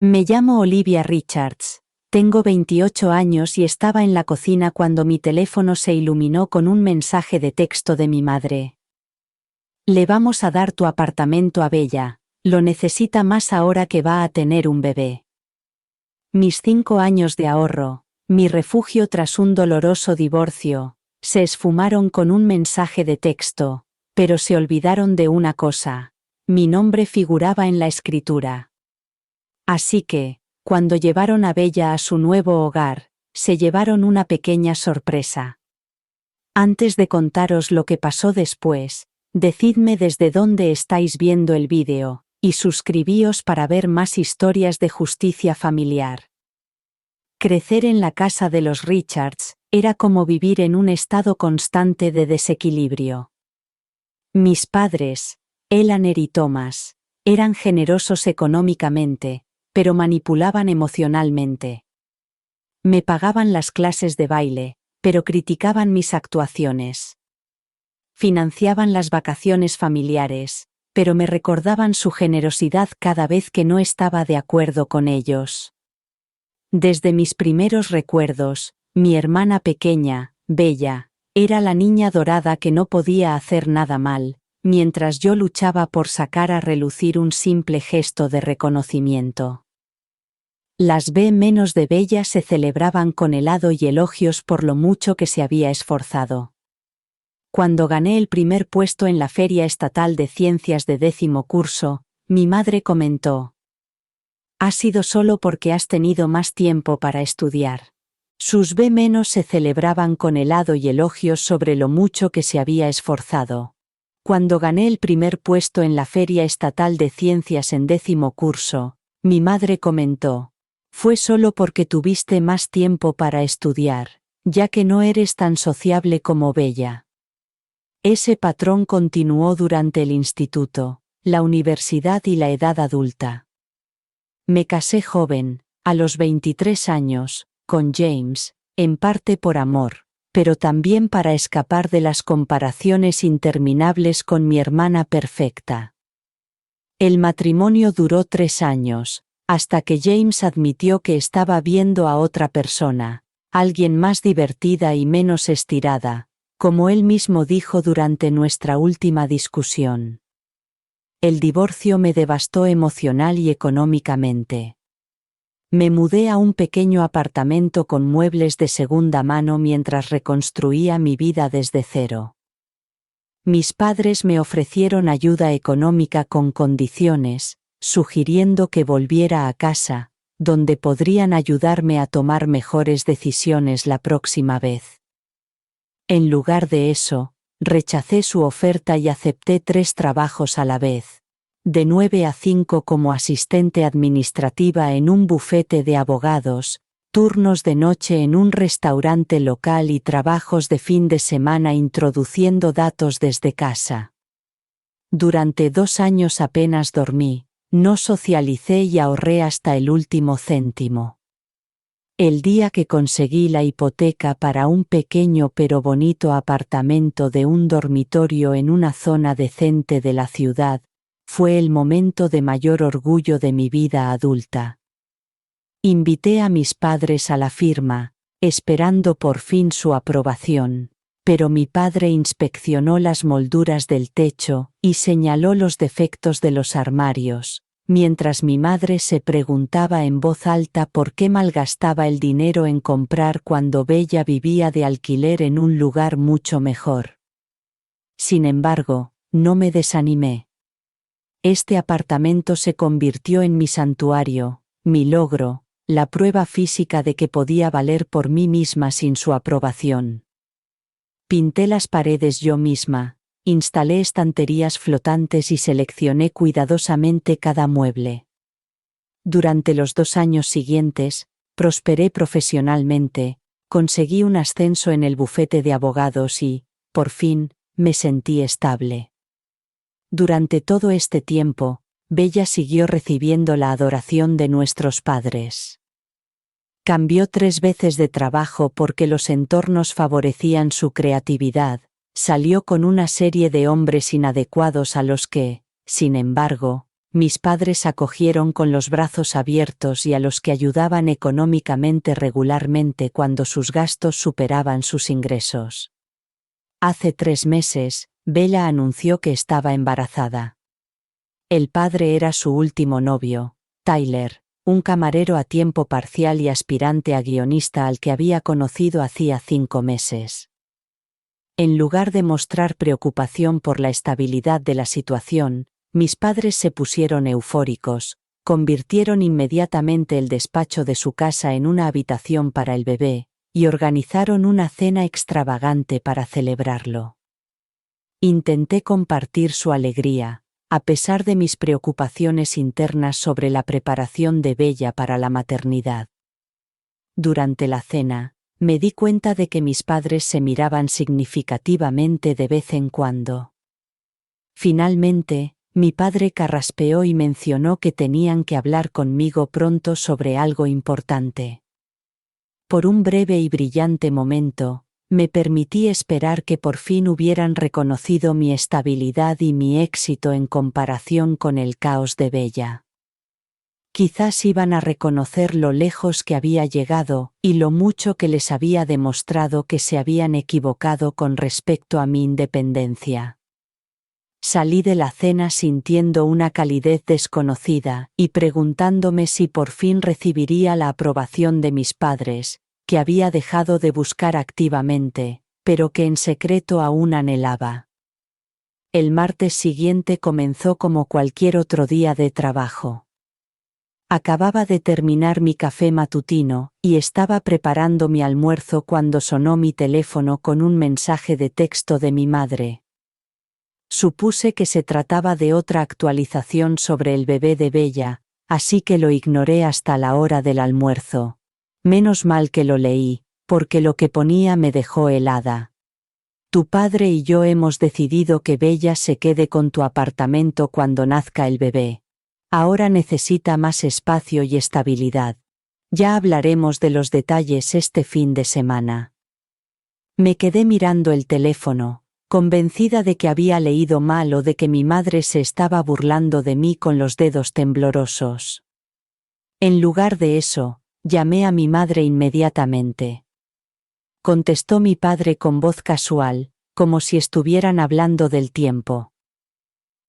Me llamo Olivia Richards. Tengo 28 años y estaba en la cocina cuando mi teléfono se iluminó con un mensaje de texto de mi madre. Le vamos a dar tu apartamento a Bella, lo necesita más ahora que va a tener un bebé. Mis 5 años de ahorro, mi refugio tras un doloroso divorcio, se esfumaron con un mensaje de texto, pero se olvidaron de una cosa: mi nombre figuraba en la escritura. Así que, cuando llevaron a Bella a su nuevo hogar, se llevaron una pequeña sorpresa. Antes de contaros lo que pasó después, decidme desde dónde estáis viendo el vídeo, y suscribíos para ver más historias de justicia familiar. Crecer en la casa de los Richards era como vivir en un estado constante de desequilibrio. Mis padres, Eleanor y Thomas, eran generosos económicamente, pero manipulaban emocionalmente. Me pagaban las clases de baile, pero criticaban mis actuaciones. Financiaban las vacaciones familiares, pero me recordaban su generosidad cada vez que no estaba de acuerdo con ellos. Desde mis primeros recuerdos, mi hermana pequeña, Bella, era la niña dorada que no podía hacer nada mal, mientras yo luchaba por sacar a relucir un simple gesto de reconocimiento. Las B- de Bella se celebraban con helado y elogios por lo mucho que se había esforzado. Cuando gané el primer puesto en la Feria Estatal de Ciencias de 10º curso, mi madre comentó: «Ha sido solo porque has tenido más tiempo para estudiar». Sus B- se celebraban con helado y elogios sobre lo mucho que se había esforzado. Cuando gané el primer puesto en la Feria Estatal de Ciencias en 10º curso, mi madre comentó: «Fue solo porque tuviste más tiempo para estudiar, ya que no eres tan sociable como Bella». Ese patrón continuó durante el instituto, la universidad y la edad adulta. Me casé joven, a los 23 años, con James, en parte por amor, pero también para escapar de las comparaciones interminables con mi hermana perfecta. El matrimonio duró 3 años, hasta que James admitió que estaba viendo a otra persona, alguien más divertida y menos estirada, como él mismo dijo durante nuestra última discusión. El divorcio me devastó emocional y económicamente. Me mudé a un pequeño apartamento con muebles de segunda mano mientras reconstruía mi vida desde cero. Mis padres me ofrecieron ayuda económica con condiciones, sugiriendo que volviera a casa, donde podrían ayudarme a tomar mejores decisiones la próxima vez. En lugar de eso, rechacé su oferta y acepté 3 trabajos a la vez, de 9 a 5 como asistente administrativa en un bufete de abogados, turnos de noche en un restaurante local y trabajos de fin de semana introduciendo datos desde casa. Durante 2 años apenas dormí, no socialicé y ahorré hasta el último céntimo. El día que conseguí la hipoteca para un pequeño pero bonito apartamento de un dormitorio en una zona decente de la ciudad, fue el momento de mayor orgullo de mi vida adulta. Invité a mis padres a la firma, esperando por fin su aprobación, pero mi padre inspeccionó las molduras del techo y señaló los defectos de los armarios, mientras mi madre se preguntaba en voz alta por qué malgastaba el dinero en comprar cuando Bella vivía de alquiler en un lugar mucho mejor. Sin embargo, no me desanimé. Este apartamento se convirtió en mi santuario, mi logro, la prueba física de que podía valer por mí misma sin su aprobación. Pinté las paredes yo misma, instalé estanterías flotantes y seleccioné cuidadosamente cada mueble. Durante los 2 años siguientes, prosperé profesionalmente, conseguí un ascenso en el bufete de abogados y, por fin, me sentí estable. Durante todo este tiempo, Bella siguió recibiendo la adoración de nuestros padres. Cambió 3 veces de trabajo porque los entornos favorecían su creatividad, salió con una serie de hombres inadecuados a los que, sin embargo, Mis padres acogieron con los brazos abiertos y a los que ayudaban económicamente regularmente cuando sus gastos superaban sus ingresos. Hace 3 meses, Bella anunció que estaba embarazada. El padre era su último novio, Tyler, un camarero a tiempo parcial y aspirante a guionista al que había conocido hacía 5 meses. En lugar de mostrar preocupación por la estabilidad de la situación, mis padres se pusieron eufóricos, convirtieron inmediatamente el despacho de su casa en una habitación para el bebé, y organizaron una cena extravagante para celebrarlo. Intenté compartir su alegría, a pesar de mis preocupaciones internas sobre la preparación de Bella para la maternidad. Durante la cena, me di cuenta de que mis padres se miraban significativamente de vez en cuando. Finalmente, mi padre carraspeó y mencionó que tenían que hablar conmigo pronto sobre algo importante. Por un breve y brillante momento, me permití esperar que por fin hubieran reconocido mi estabilidad y mi éxito en comparación con el caos de Bella. Quizás iban a reconocer lo lejos que había llegado y lo mucho que les había demostrado que se habían equivocado con respecto a mi independencia. Salí de la cena sintiendo una calidez desconocida y preguntándome si por fin recibiría la aprobación de mis padres, que había dejado de buscar activamente, pero que en secreto aún anhelaba. El martes siguiente comenzó como cualquier otro día de trabajo. Acababa de terminar mi café matutino y estaba preparando mi almuerzo cuando sonó mi teléfono con un mensaje de texto de mi madre. Supuse que se trataba de otra actualización sobre el bebé de Bella, así que lo ignoré hasta la hora del almuerzo. Menos mal que lo leí, porque lo que ponía me dejó helada. Tu padre y yo hemos decidido que Bella se quede con tu apartamento cuando nazca el bebé. Ahora necesita más espacio y estabilidad. Ya hablaremos de los detalles este fin de semana. Me quedé mirando el teléfono, convencida de que había leído mal o de que mi madre se estaba burlando de mí con los dedos temblorosos. En lugar de eso, llamé a mi madre inmediatamente. Contestó mi padre con voz casual, como si estuvieran hablando del tiempo.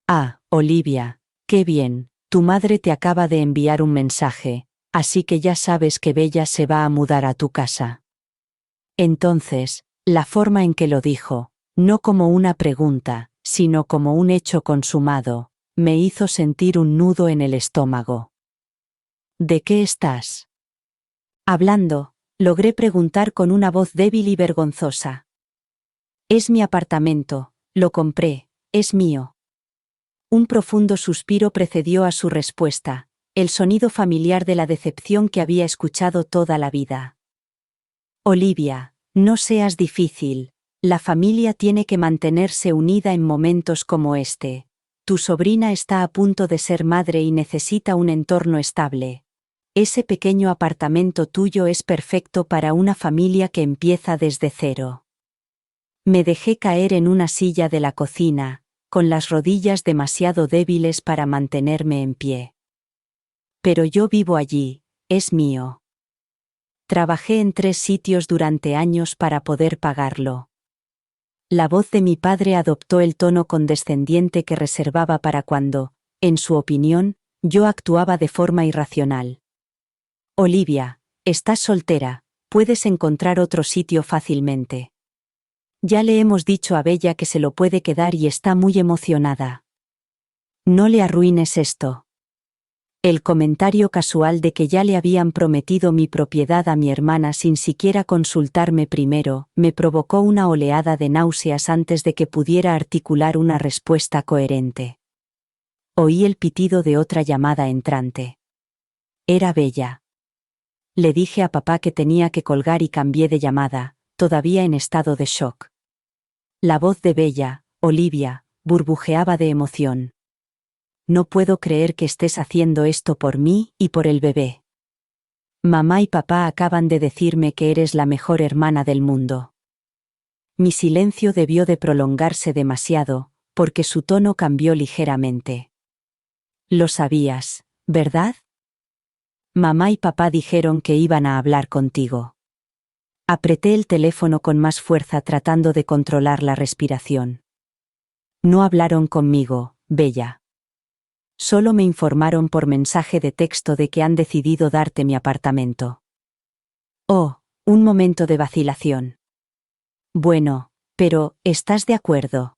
Ah, Olivia, qué bien, tu madre te acaba de enviar un mensaje, así que ya sabes que Bella se va a mudar a tu casa. Entonces, la forma en que lo dijo, no como una pregunta, sino como un hecho consumado, me hizo sentir un nudo en el estómago. ¿De qué estás hablando? Logré preguntar con una voz débil y vergonzosa. Es mi apartamento, lo compré, es mío. Un profundo suspiro precedió a su respuesta, el sonido familiar de la decepción que había escuchado toda la vida. Olivia, no seas difícil, la familia tiene que mantenerse unida en momentos como este. Tu sobrina está a punto de ser madre y necesita un entorno estable. Ese pequeño apartamento tuyo es perfecto para una familia que empieza desde cero. Me dejé caer en una silla de la cocina, con las rodillas demasiado débiles para mantenerme en pie. Pero yo vivo allí, es mío. Trabajé en 3 sitios durante años para poder pagarlo. La voz de mi padre adoptó el tono condescendiente que reservaba para cuando, en su opinión, yo actuaba de forma irracional. Olivia, estás soltera, puedes encontrar otro sitio fácilmente. Ya le hemos dicho a Bella que se lo puede quedar y está muy emocionada. No le arruines esto. El comentario casual de que ya le habían prometido mi propiedad a mi hermana sin siquiera consultarme primero, me provocó una oleada de náuseas antes de que pudiera articular una respuesta coherente. Oí el pitido de otra llamada entrante. Era Bella. Le dije a papá que tenía que colgar y cambié de llamada, todavía en estado de shock. La voz de Bella, Olivia, burbujeaba de emoción. No puedo creer que estés haciendo esto por mí y por el bebé. Mamá y papá acaban de decirme que eres la mejor hermana del mundo. Mi silencio debió de prolongarse demasiado, porque su tono cambió ligeramente. Lo sabías, ¿verdad? Mamá y papá dijeron que iban a hablar contigo. Apreté el teléfono con más fuerza tratando de controlar la respiración. No hablaron conmigo, Bella. Solo me informaron por mensaje de texto de que han decidido darte mi apartamento. Oh, un momento de vacilación. Bueno, pero, ¿estás de acuerdo?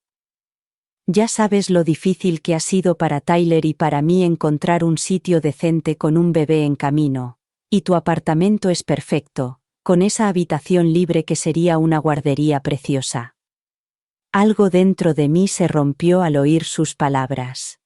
Ya sabes lo difícil que ha sido para Tyler y para mí encontrar un sitio decente con un bebé en camino, y tu apartamento es perfecto, con esa habitación libre que sería una guardería preciosa. Algo dentro de mí se rompió al oír sus palabras.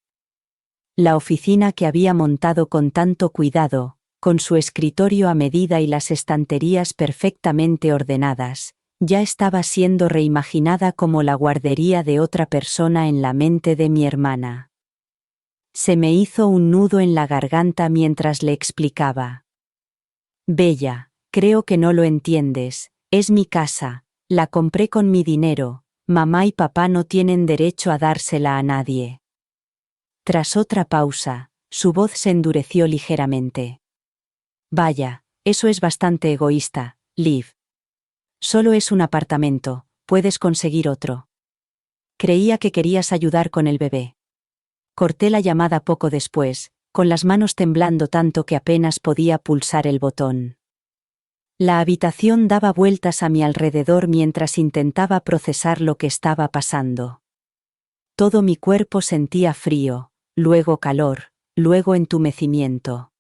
La oficina que había montado con tanto cuidado, con su escritorio a medida y las estanterías perfectamente ordenadas, ya estaba siendo reimaginada como la guardería de otra persona en la mente de mi hermana. Se me hizo un nudo en la garganta mientras le explicaba. Bella, creo que no lo entiendes, es mi casa, la compré con mi dinero, mamá y papá no tienen derecho a dársela a nadie. Tras otra pausa, su voz se endureció ligeramente. Vaya, eso es bastante egoísta, Liv. Solo es un apartamento, puedes conseguir otro. Creía que querías ayudar con el bebé. Corté la llamada poco después, con las manos temblando tanto que apenas podía pulsar el botón. La habitación daba vueltas a mi alrededor mientras intentaba procesar lo que estaba pasando. Todo mi cuerpo sentía frío, luego calor, luego entumecimiento.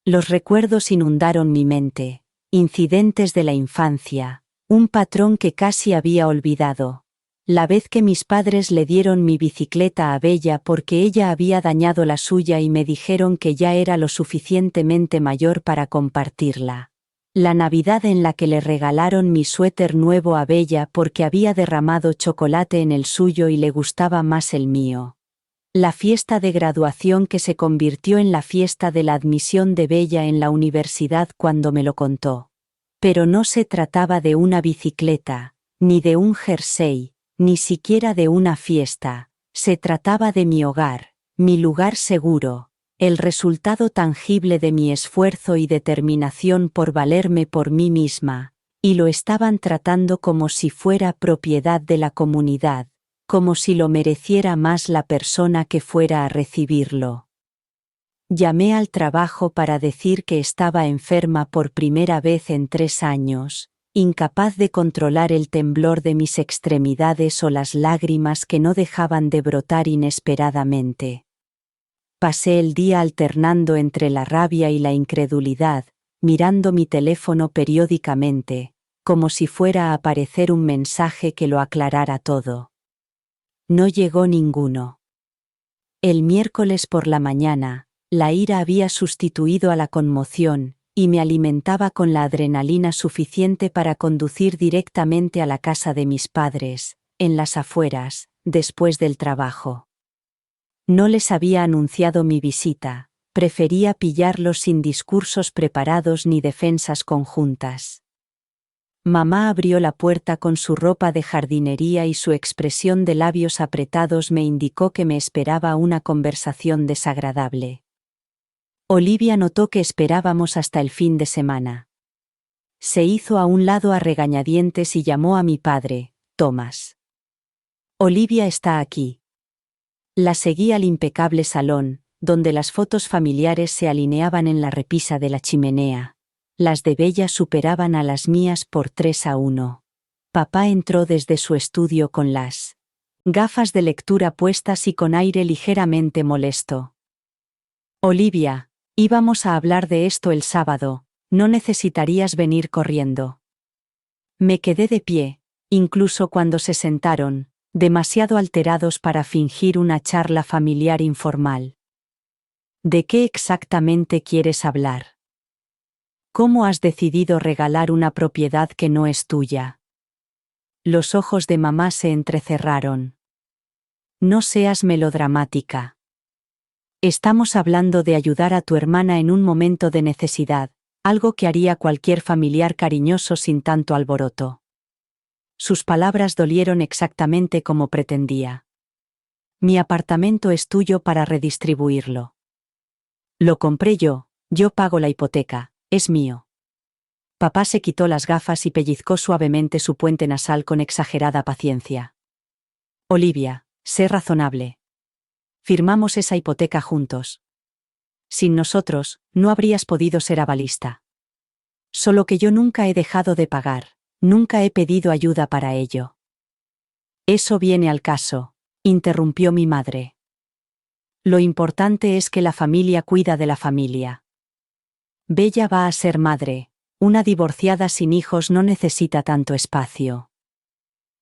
Los recuerdos inundaron mi mente, incidentes de la infancia, un patrón que casi había olvidado. La vez que mis padres le dieron mi bicicleta a Bella porque ella había dañado la suya y me dijeron que ya era lo suficientemente mayor para compartirla. La Navidad en la que le regalaron mi suéter nuevo a Bella porque había derramado chocolate en el suyo y le gustaba más el mío. La fiesta de graduación que se convirtió en la fiesta de la admisión de Bella en la universidad cuando me lo contó. Pero no se trataba de una bicicleta, ni de un jersey, ni siquiera de una fiesta, se trataba de mi hogar, mi lugar seguro, el resultado tangible de mi esfuerzo y determinación por valerme por mí misma, y lo estaban tratando como si fuera propiedad de la comunidad, como si lo mereciera más la persona que fuera a recibirlo. Llamé al trabajo para decir que estaba enferma por primera vez en 3 años, incapaz de controlar el temblor de mis extremidades o las lágrimas que no dejaban de brotar inesperadamente. Pasé el día alternando entre la rabia y la incredulidad, mirando mi teléfono periódicamente, como si fuera a aparecer un mensaje que lo aclarara todo. No llegó ninguno. El miércoles por la mañana, la ira había sustituido a la conmoción, y me alimentaba con la adrenalina suficiente para conducir directamente a la casa de mis padres, en las afueras, después del trabajo. No les había anunciado mi visita, prefería pillarlos sin discursos preparados ni defensas conjuntas. Mamá abrió la puerta con su ropa de jardinería y su expresión de labios apretados me indicó que me esperaba una conversación desagradable. Olivia notó que esperábamos hasta el fin de semana. Se hizo a un lado a regañadientes y llamó a mi padre, Thomas. Olivia está aquí. La seguí al impecable salón, donde las fotos familiares se alineaban en la repisa de la chimenea. Las de Bella superaban a las mías por 3-1. Papá entró desde su estudio con las gafas de lectura puestas y con aire ligeramente molesto. Olivia, íbamos a hablar de esto el sábado, no necesitarías venir corriendo. Me quedé de pie, incluso cuando se sentaron, demasiado alterados para fingir una charla familiar informal. ¿De qué exactamente quieres hablar? ¿Cómo has decidido regalar una propiedad que no es tuya? Los ojos de mamá se entrecerraron. No seas melodramática. Estamos hablando de ayudar a tu hermana en un momento de necesidad, algo que haría cualquier familiar cariñoso sin tanto alboroto. Sus palabras dolieron exactamente como pretendía. Mi apartamento es tuyo para redistribuirlo. Lo compré yo pago la hipoteca, es mío. Papá se quitó las gafas y pellizcó suavemente su puente nasal con exagerada paciencia. Olivia, sé razonable. Firmamos esa hipoteca juntos. Sin nosotros, no habrías podido ser avalista. Solo que yo nunca he dejado de pagar, nunca he pedido ayuda para ello. Eso viene al caso, interrumpió mi madre. Lo importante es que la familia cuida de la familia. Bella va a ser madre, una divorciada sin hijos no necesita tanto espacio.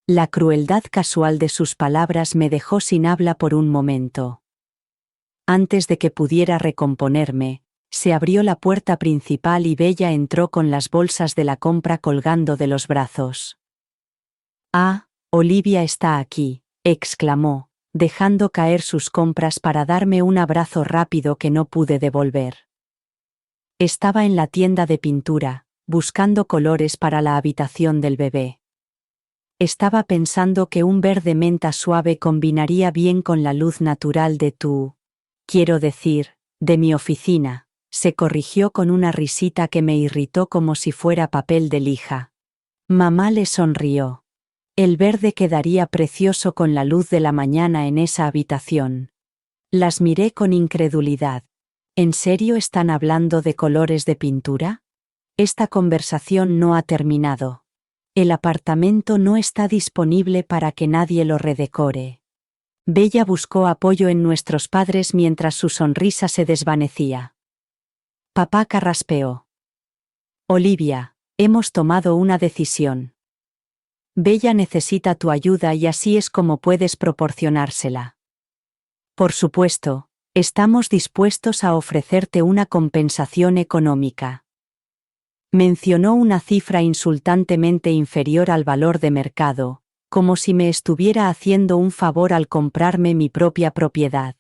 La crueldad casual de sus palabras me dejó sin habla por un momento. Antes de que pudiera recomponerme, se abrió la puerta principal y Bella entró con las bolsas de la compra colgando de los brazos. «Ah, Olivia está aquí», exclamó, dejando caer sus compras para darme un abrazo rápido que no pude devolver. Estaba en la tienda de pintura, buscando colores para la habitación del bebé. Estaba pensando que un verde menta suave combinaría bien con la luz natural de quiero decir, de mi oficina, se corrigió con una risita que me irritó como si fuera papel de lija. Mamá le sonrió. El verde quedaría precioso con la luz de la mañana en esa habitación. Las miré con incredulidad. ¿En serio están hablando de colores de pintura? Esta conversación no ha terminado. El apartamento no está disponible para que nadie lo redecore. Bella buscó apoyo en nuestros padres mientras su sonrisa se desvanecía. Papá carraspeó. Olivia, hemos tomado una decisión. Bella necesita tu ayuda y así es como puedes proporcionársela. Por supuesto, estamos dispuestos a ofrecerte una compensación económica. Mencionó una cifra insultantemente inferior al valor de mercado, como si me estuviera haciendo un favor al comprarme mi propia propiedad.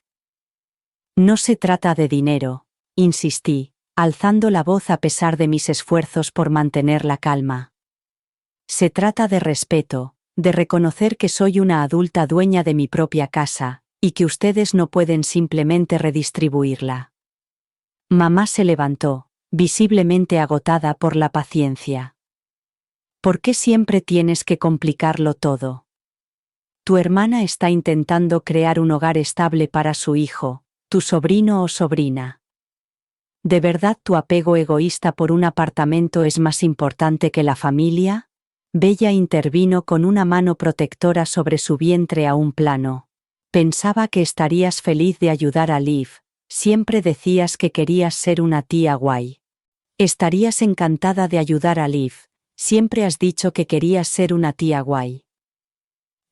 No se trata de dinero, insistí, alzando la voz a pesar de mis esfuerzos por mantener la calma. Se trata de respeto, de reconocer que soy una adulta dueña de mi propia casa, y que ustedes no pueden simplemente redistribuirla. Mamá se levantó, visiblemente agotada por la paciencia. ¿Por qué siempre tienes que complicarlo todo? Tu hermana está intentando crear un hogar estable para su hijo, tu sobrino o sobrina. ¿De verdad tu apego egoísta por un apartamento es más importante que la familia? Bella intervino con una mano protectora sobre su vientre aún plano. Pensaba que estarías feliz de ayudar a Liv, siempre decías que querías ser una tía guay. Estarías encantada de ayudar a Liv, siempre has dicho que querías ser una tía guay.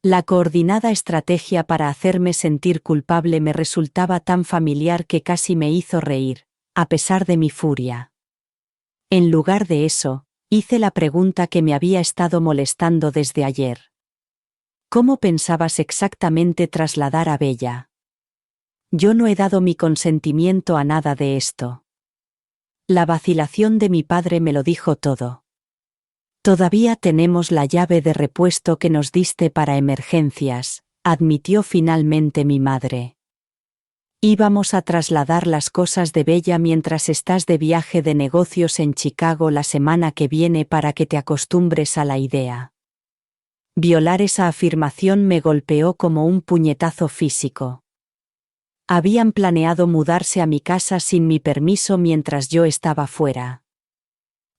La coordinada estrategia para hacerme sentir culpable me resultaba tan familiar que casi me hizo reír, a pesar de mi furia. En lugar de eso, hice la pregunta que me había estado molestando desde ayer. ¿Cómo pensabas exactamente trasladar a Bella? Yo no he dado mi consentimiento a nada de esto. La vacilación de mi padre me lo dijo todo. Todavía tenemos la llave de repuesto que nos diste para emergencias, admitió finalmente mi madre. Íbamos a trasladar las cosas de Bella mientras estás de viaje de negocios en Chicago la semana que viene para que te acostumbres a la idea. Violar esa afirmación me golpeó como un puñetazo físico. Habían planeado mudarse a mi casa sin mi permiso mientras yo estaba fuera.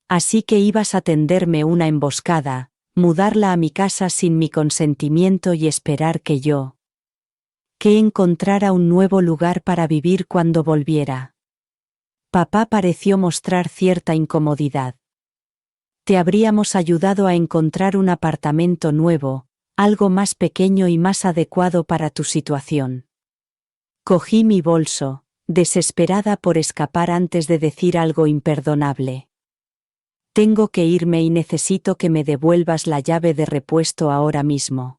Así que ibas a tenderme una emboscada, mudarla a mi casa sin mi consentimiento y esperar que encontrara un nuevo lugar para vivir cuando volviera. Papá pareció mostrar cierta incomodidad. Te habríamos ayudado a encontrar un apartamento nuevo, algo más pequeño y más adecuado para tu situación. Cogí mi bolso, desesperada por escapar antes de decir algo imperdonable. Tengo que irme y necesito que me devuelvas la llave de repuesto ahora mismo.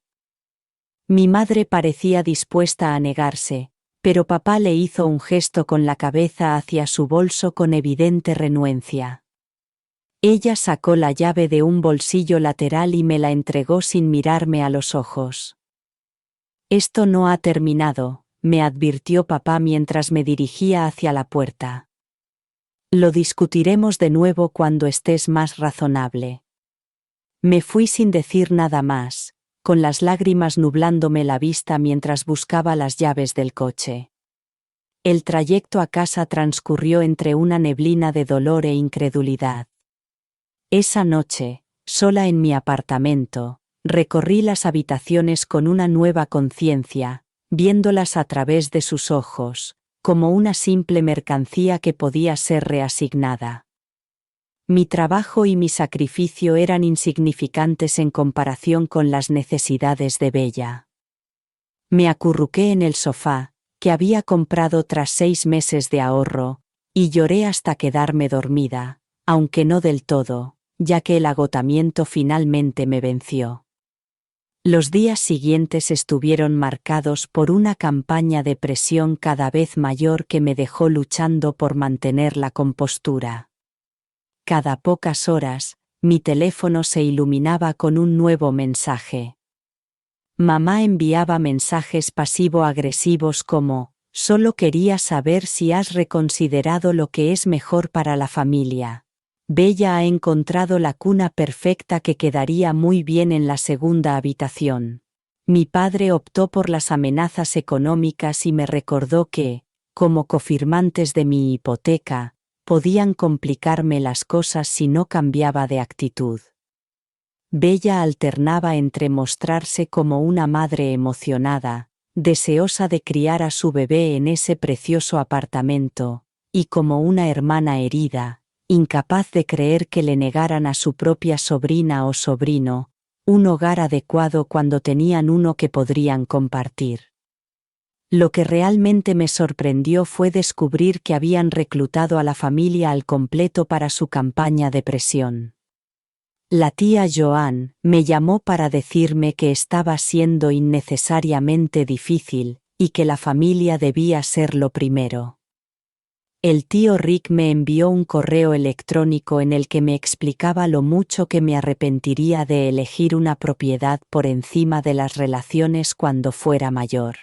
Mi madre parecía dispuesta a negarse, pero papá le hizo un gesto con la cabeza hacia su bolso con evidente renuencia. Ella sacó la llave de un bolsillo lateral y me la entregó sin mirarme a los ojos. Esto no ha terminado, me advirtió papá mientras me dirigía hacia la puerta. Lo discutiremos de nuevo cuando estés más razonable. Me fui sin decir nada más, con las lágrimas nublándome la vista mientras buscaba las llaves del coche. El trayecto a casa transcurrió entre una neblina de dolor e incredulidad. Esa noche, sola en mi apartamento, recorrí las habitaciones con una nueva conciencia, viéndolas a través de sus ojos, como una simple mercancía que podía ser reasignada. Mi trabajo y mi sacrificio eran insignificantes en comparación con las necesidades de Bella. Me acurruqué en el sofá, que había comprado tras 6 meses de ahorro, y lloré hasta quedarme dormida, aunque no del todo, ya que el agotamiento finalmente me venció. Los días siguientes estuvieron marcados por una campaña de presión cada vez mayor que me dejó luchando por mantener la compostura. Cada pocas horas, mi teléfono se iluminaba con un nuevo mensaje. Mamá enviaba mensajes pasivo-agresivos como: «Solo quería saber si has reconsiderado lo que es mejor para la familia. Bella ha encontrado la cuna perfecta que quedaría muy bien en la segunda habitación». Mi padre optó por las amenazas económicas y me recordó que, como cofirmantes de mi hipoteca, podían complicarme las cosas si no cambiaba de actitud. Bella alternaba entre mostrarse como una madre emocionada, deseosa de criar a su bebé en ese precioso apartamento, y como una hermana herida, incapaz de creer que le negaran a su propia sobrina o sobrino un hogar adecuado cuando tenían uno que podrían compartir. Lo que realmente me sorprendió fue descubrir que habían reclutado a la familia al completo para su campaña de presión. La tía Joan me llamó para decirme que estaba siendo innecesariamente difícil, y que la familia debía ser lo primero. El tío Rick me envió un correo electrónico en el que me explicaba lo mucho que me arrepentiría de elegir una propiedad por encima de las relaciones cuando fuera mayor.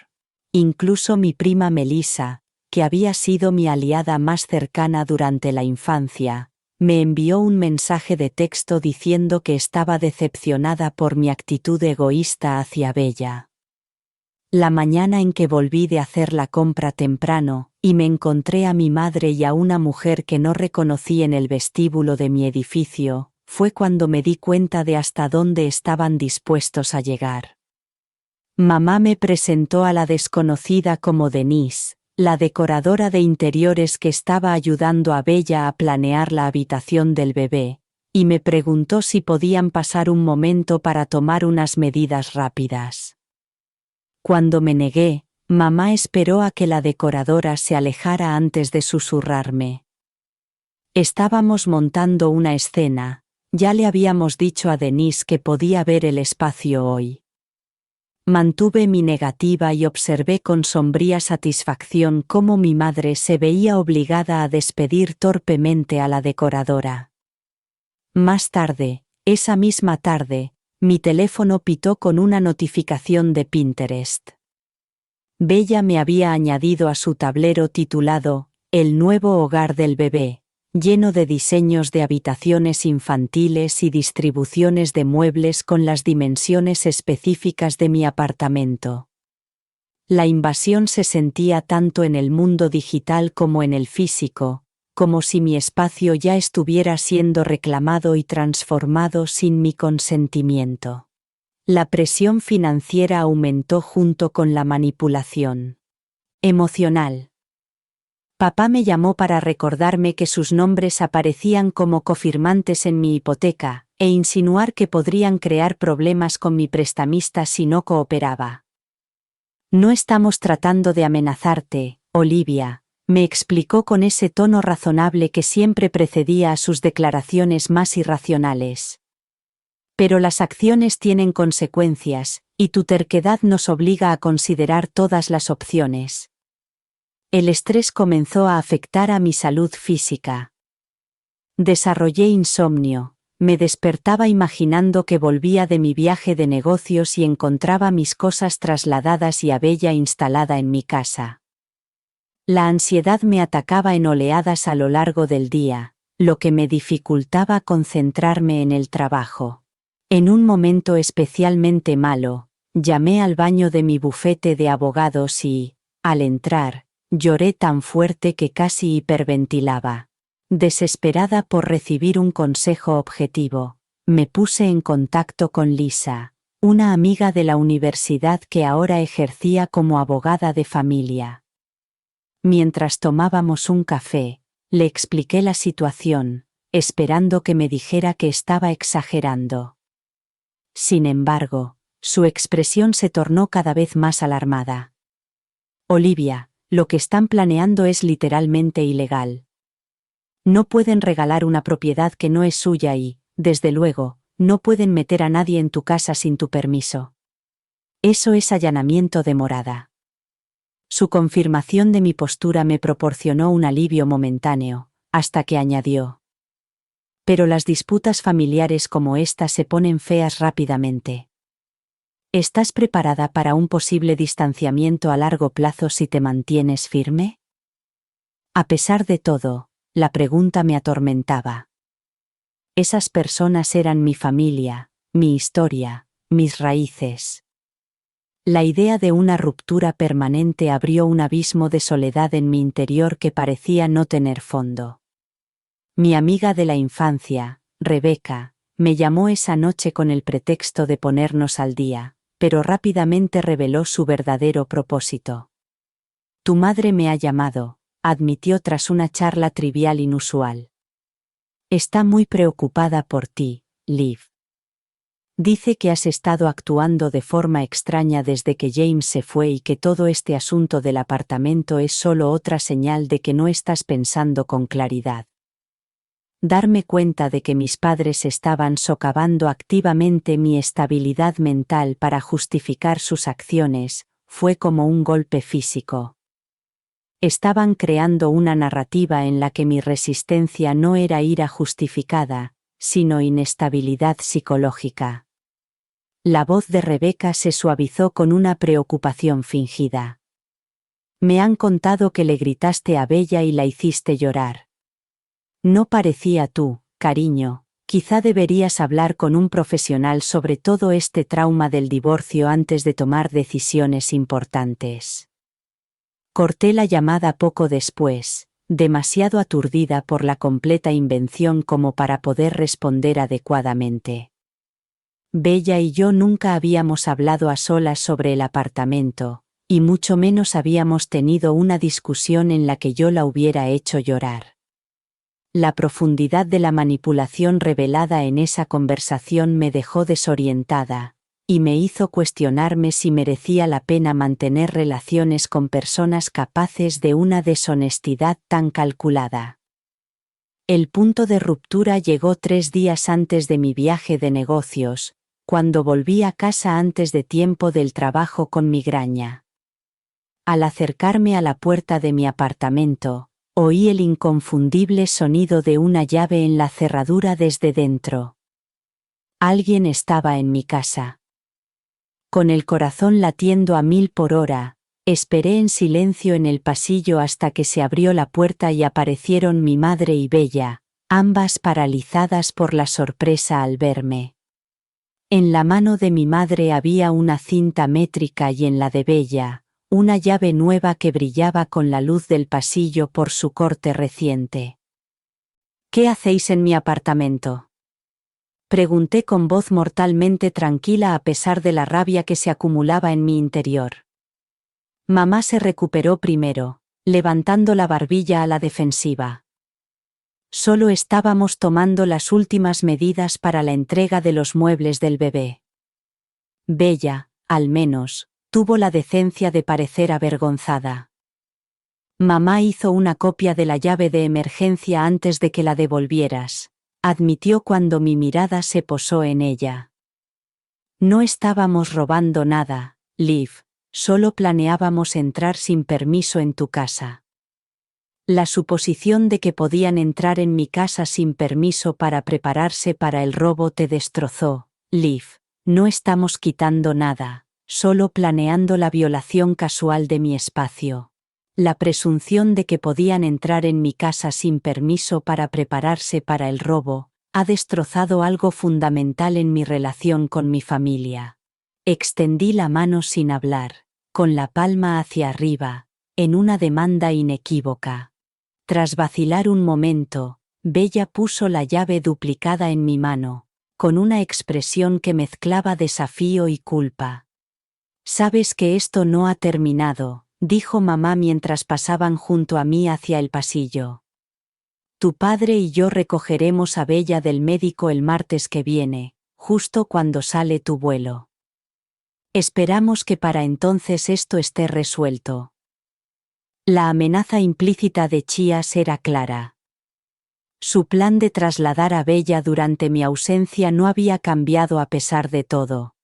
Incluso mi prima Melissa, que había sido mi aliada más cercana durante la infancia, me envió un mensaje de texto diciendo que estaba decepcionada por mi actitud egoísta hacia Bella. La mañana en que volví de hacer la compra temprano, y me encontré a mi madre y a una mujer que no reconocí en el vestíbulo de mi edificio, fue cuando me di cuenta de hasta dónde estaban dispuestos a llegar. Mamá me presentó a la desconocida como Denise, la decoradora de interiores que estaba ayudando a Bella a planear la habitación del bebé, y me preguntó si podían pasar un momento para tomar unas medidas rápidas. Cuando me negué, mamá esperó a que la decoradora se alejara antes de susurrarme: «Estábamos montando una escena, ya le habíamos dicho a Denise que podía ver el espacio hoy». Mantuve mi negativa y observé con sombría satisfacción cómo mi madre se veía obligada a despedir torpemente a la decoradora. Más tarde, esa misma tarde, mi teléfono pitó con una notificación de Pinterest. Bella me había añadido a su tablero titulado «El nuevo hogar del bebé», lleno de diseños de habitaciones infantiles y distribuciones de muebles con las dimensiones específicas de mi apartamento. La invasión se sentía tanto en el mundo digital como en el físico, como si mi espacio ya estuviera siendo reclamado y transformado sin mi consentimiento. La presión financiera aumentó junto con la manipulación emocional. Papá me llamó para recordarme que sus nombres aparecían como cofirmantes en mi hipoteca, e insinuar que podrían crear problemas con mi prestamista si no cooperaba. «No estamos tratando de amenazarte, Olivia», me explicó con ese tono razonable que siempre precedía a sus declaraciones más irracionales. «Pero las acciones tienen consecuencias, y tu terquedad nos obliga a considerar todas las opciones». El estrés comenzó a afectar a mi salud física. Desarrollé insomnio, Me despertaba imaginando que volvía de mi viaje de negocios y encontraba mis cosas trasladadas y a Bella instalada en mi casa. La ansiedad me atacaba en oleadas a lo largo del día, lo que me dificultaba concentrarme en el trabajo. En un momento especialmente malo, llamé al baño de mi bufete de abogados y, al entrar, lloré tan fuerte que casi hiperventilaba. Desesperada por recibir un consejo objetivo, me puse en contacto con Lisa, una amiga de la universidad que ahora ejercía como abogada de familia. Mientras tomábamos un café, le expliqué la situación, esperando que me dijera que estaba exagerando. Sin embargo, su expresión se tornó cada vez más alarmada. Olivia, lo que están planeando es literalmente ilegal. No pueden regalar una propiedad que no es suya y, desde luego, no pueden meter a nadie en tu casa sin tu permiso. Eso es allanamiento de morada. Su confirmación de mi postura me proporcionó un alivio momentáneo, hasta que añadió: pero las disputas familiares como esta se ponen feas rápidamente. ¿Estás preparada para un posible distanciamiento a largo plazo si te mantienes firme? A pesar de todo, la pregunta me atormentaba. Esas personas eran mi familia, mi historia, mis raíces. La idea de una ruptura permanente abrió un abismo de soledad en mi interior que parecía no tener fondo. Mi amiga de la infancia, Rebeca, me llamó esa noche con el pretexto de ponernos al día, pero rápidamente reveló su verdadero propósito. Tu madre me ha llamado, admitió tras una charla trivial inusual. Está muy preocupada por ti, Liv. Dice que has estado actuando de forma extraña desde que James se fue y que todo este asunto del apartamento es solo otra señal de que no estás pensando con claridad. Darme cuenta de que mis padres estaban socavando activamente mi estabilidad mental para justificar sus acciones, fue como un golpe físico. Estaban creando una narrativa en la que mi resistencia no era ira justificada, sino inestabilidad psicológica. La voz de Rebeca se suavizó con una preocupación fingida. Me han contado que le gritaste a Bella y la hiciste llorar. No parecía tú, cariño, quizá deberías hablar con un profesional sobre todo este trauma del divorcio antes de tomar decisiones importantes. Corté la llamada poco después, demasiado aturdida por la completa invención como para poder responder adecuadamente. Bella y yo nunca habíamos hablado a solas sobre el apartamento, y mucho menos habíamos tenido una discusión en la que yo la hubiera hecho llorar. La profundidad de la manipulación revelada en esa conversación me dejó desorientada, y me hizo cuestionarme si merecía la pena mantener relaciones con personas capaces de una deshonestidad tan calculada. El punto de ruptura llegó 3 días antes de mi viaje de negocios, cuando volví a casa antes de tiempo del trabajo con migraña. Al acercarme a la puerta de mi apartamento, oí el inconfundible sonido de una llave en la cerradura desde dentro. Alguien estaba en mi casa. Con el corazón latiendo a 1000 por hora, esperé en silencio en el pasillo hasta que se abrió la puerta y aparecieron mi madre y Bella, ambas paralizadas por la sorpresa al verme. En la mano de mi madre había una cinta métrica y en la de Bella, una llave nueva que brillaba con la luz del pasillo por su corte reciente. ¿Qué hacéis en mi apartamento?, pregunté con voz mortalmente tranquila a pesar de la rabia que se acumulaba en mi interior. Mamá se recuperó primero, levantando la barbilla a la defensiva. Solo estábamos tomando las últimas medidas para la entrega de los muebles del bebé. Bella, al menos, tuvo la decencia de parecer avergonzada. Mamá hizo una copia de la llave de emergencia antes de que la devolvieras, admitió cuando mi mirada se posó en ella. No estábamos robando nada, Liv, solo planeábamos entrar sin permiso en tu casa. La suposición de que podían entrar en mi casa sin permiso para prepararse para el robo te destrozó, Liv. No estamos quitando nada, solo planeando la violación casual de mi espacio. La presunción de que podían entrar en mi casa sin permiso para prepararse para el robo ha destrozado algo fundamental en mi relación con mi familia. Extendí la mano sin hablar, con la palma hacia arriba, en una demanda inequívoca. Tras vacilar un momento, Bella puso la llave duplicada en mi mano, con una expresión que mezclaba desafío y culpa. «Sabes que esto no ha terminado», dijo mamá mientras pasaban junto a mí hacia el pasillo. «Tu padre y yo recogeremos a Bella del médico el martes que viene, justo cuando sale tu vuelo. Esperamos que para entonces esto esté resuelto». La amenaza implícita de Chías era clara. Su plan de trasladar a Bella durante mi ausencia no había cambiado a pesar de todo.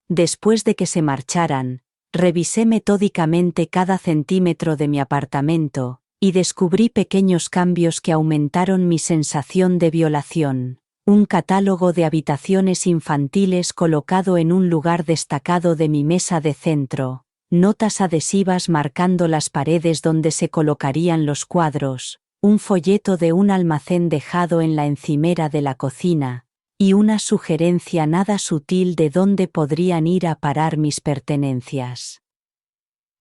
Después de que se marcharan, revisé metódicamente cada centímetro de mi apartamento, y descubrí pequeños cambios que aumentaron mi sensación de violación. Un catálogo de habitaciones infantiles colocado en un lugar destacado de mi mesa de centro, notas adhesivas marcando las paredes donde se colocarían los cuadros, un folleto de un almacén dejado en la encimera de la cocina, y una sugerencia nada sutil de dónde podrían ir a parar mis pertenencias.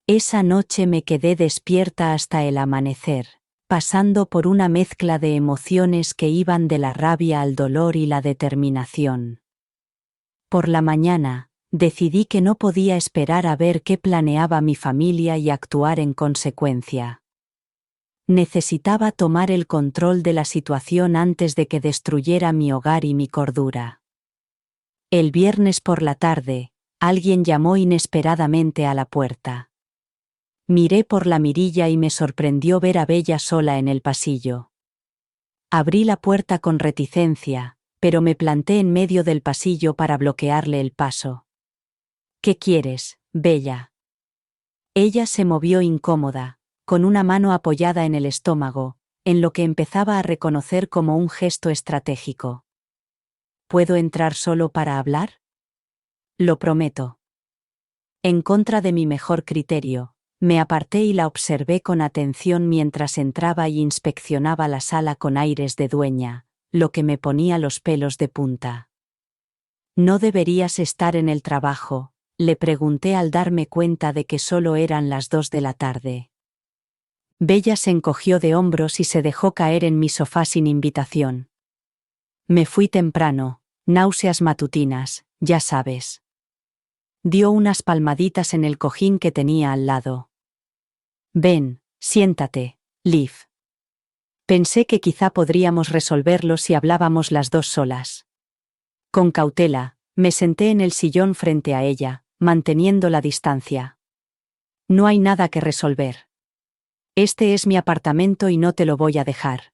Esa noche me quedé despierta hasta el amanecer, pasando por una mezcla de emociones que iban de la rabia al dolor y la determinación. Por la mañana, decidí que no podía esperar a ver qué planeaba mi familia y actuar en consecuencia. Necesitaba tomar el control de la situación antes de que destruyera mi hogar y mi cordura. El viernes por la tarde, alguien llamó inesperadamente a la puerta. Miré por la mirilla y me sorprendió ver a Bella sola en el pasillo. Abrí la puerta con reticencia, pero me planté en medio del pasillo para bloquearle el paso. «¿Qué quieres, Bella?» Ella se movió incómoda, con una mano apoyada en el estómago, en lo que empezaba a reconocer como un gesto estratégico. «¿Puedo entrar solo para hablar?» «Lo prometo». En contra de mi mejor criterio, me aparté y la observé con atención mientras entraba y inspeccionaba la sala con aires de dueña, lo que me ponía los pelos de punta. «¿No deberías estar en el trabajo?», le pregunté al darme cuenta de que solo eran las 2 de la tarde. Bella se encogió de hombros y se dejó caer en mi sofá sin invitación. «Me fui temprano, náuseas matutinas, ya sabes». Dio unas palmaditas en el cojín que tenía al lado. «Ven, siéntate, Liv. Pensé que quizá podríamos resolverlo si hablábamos las dos solas». Con cautela, me senté en el sillón frente a ella, manteniendo la distancia. «No hay nada que resolver. Este es mi apartamento y no te lo voy a dejar».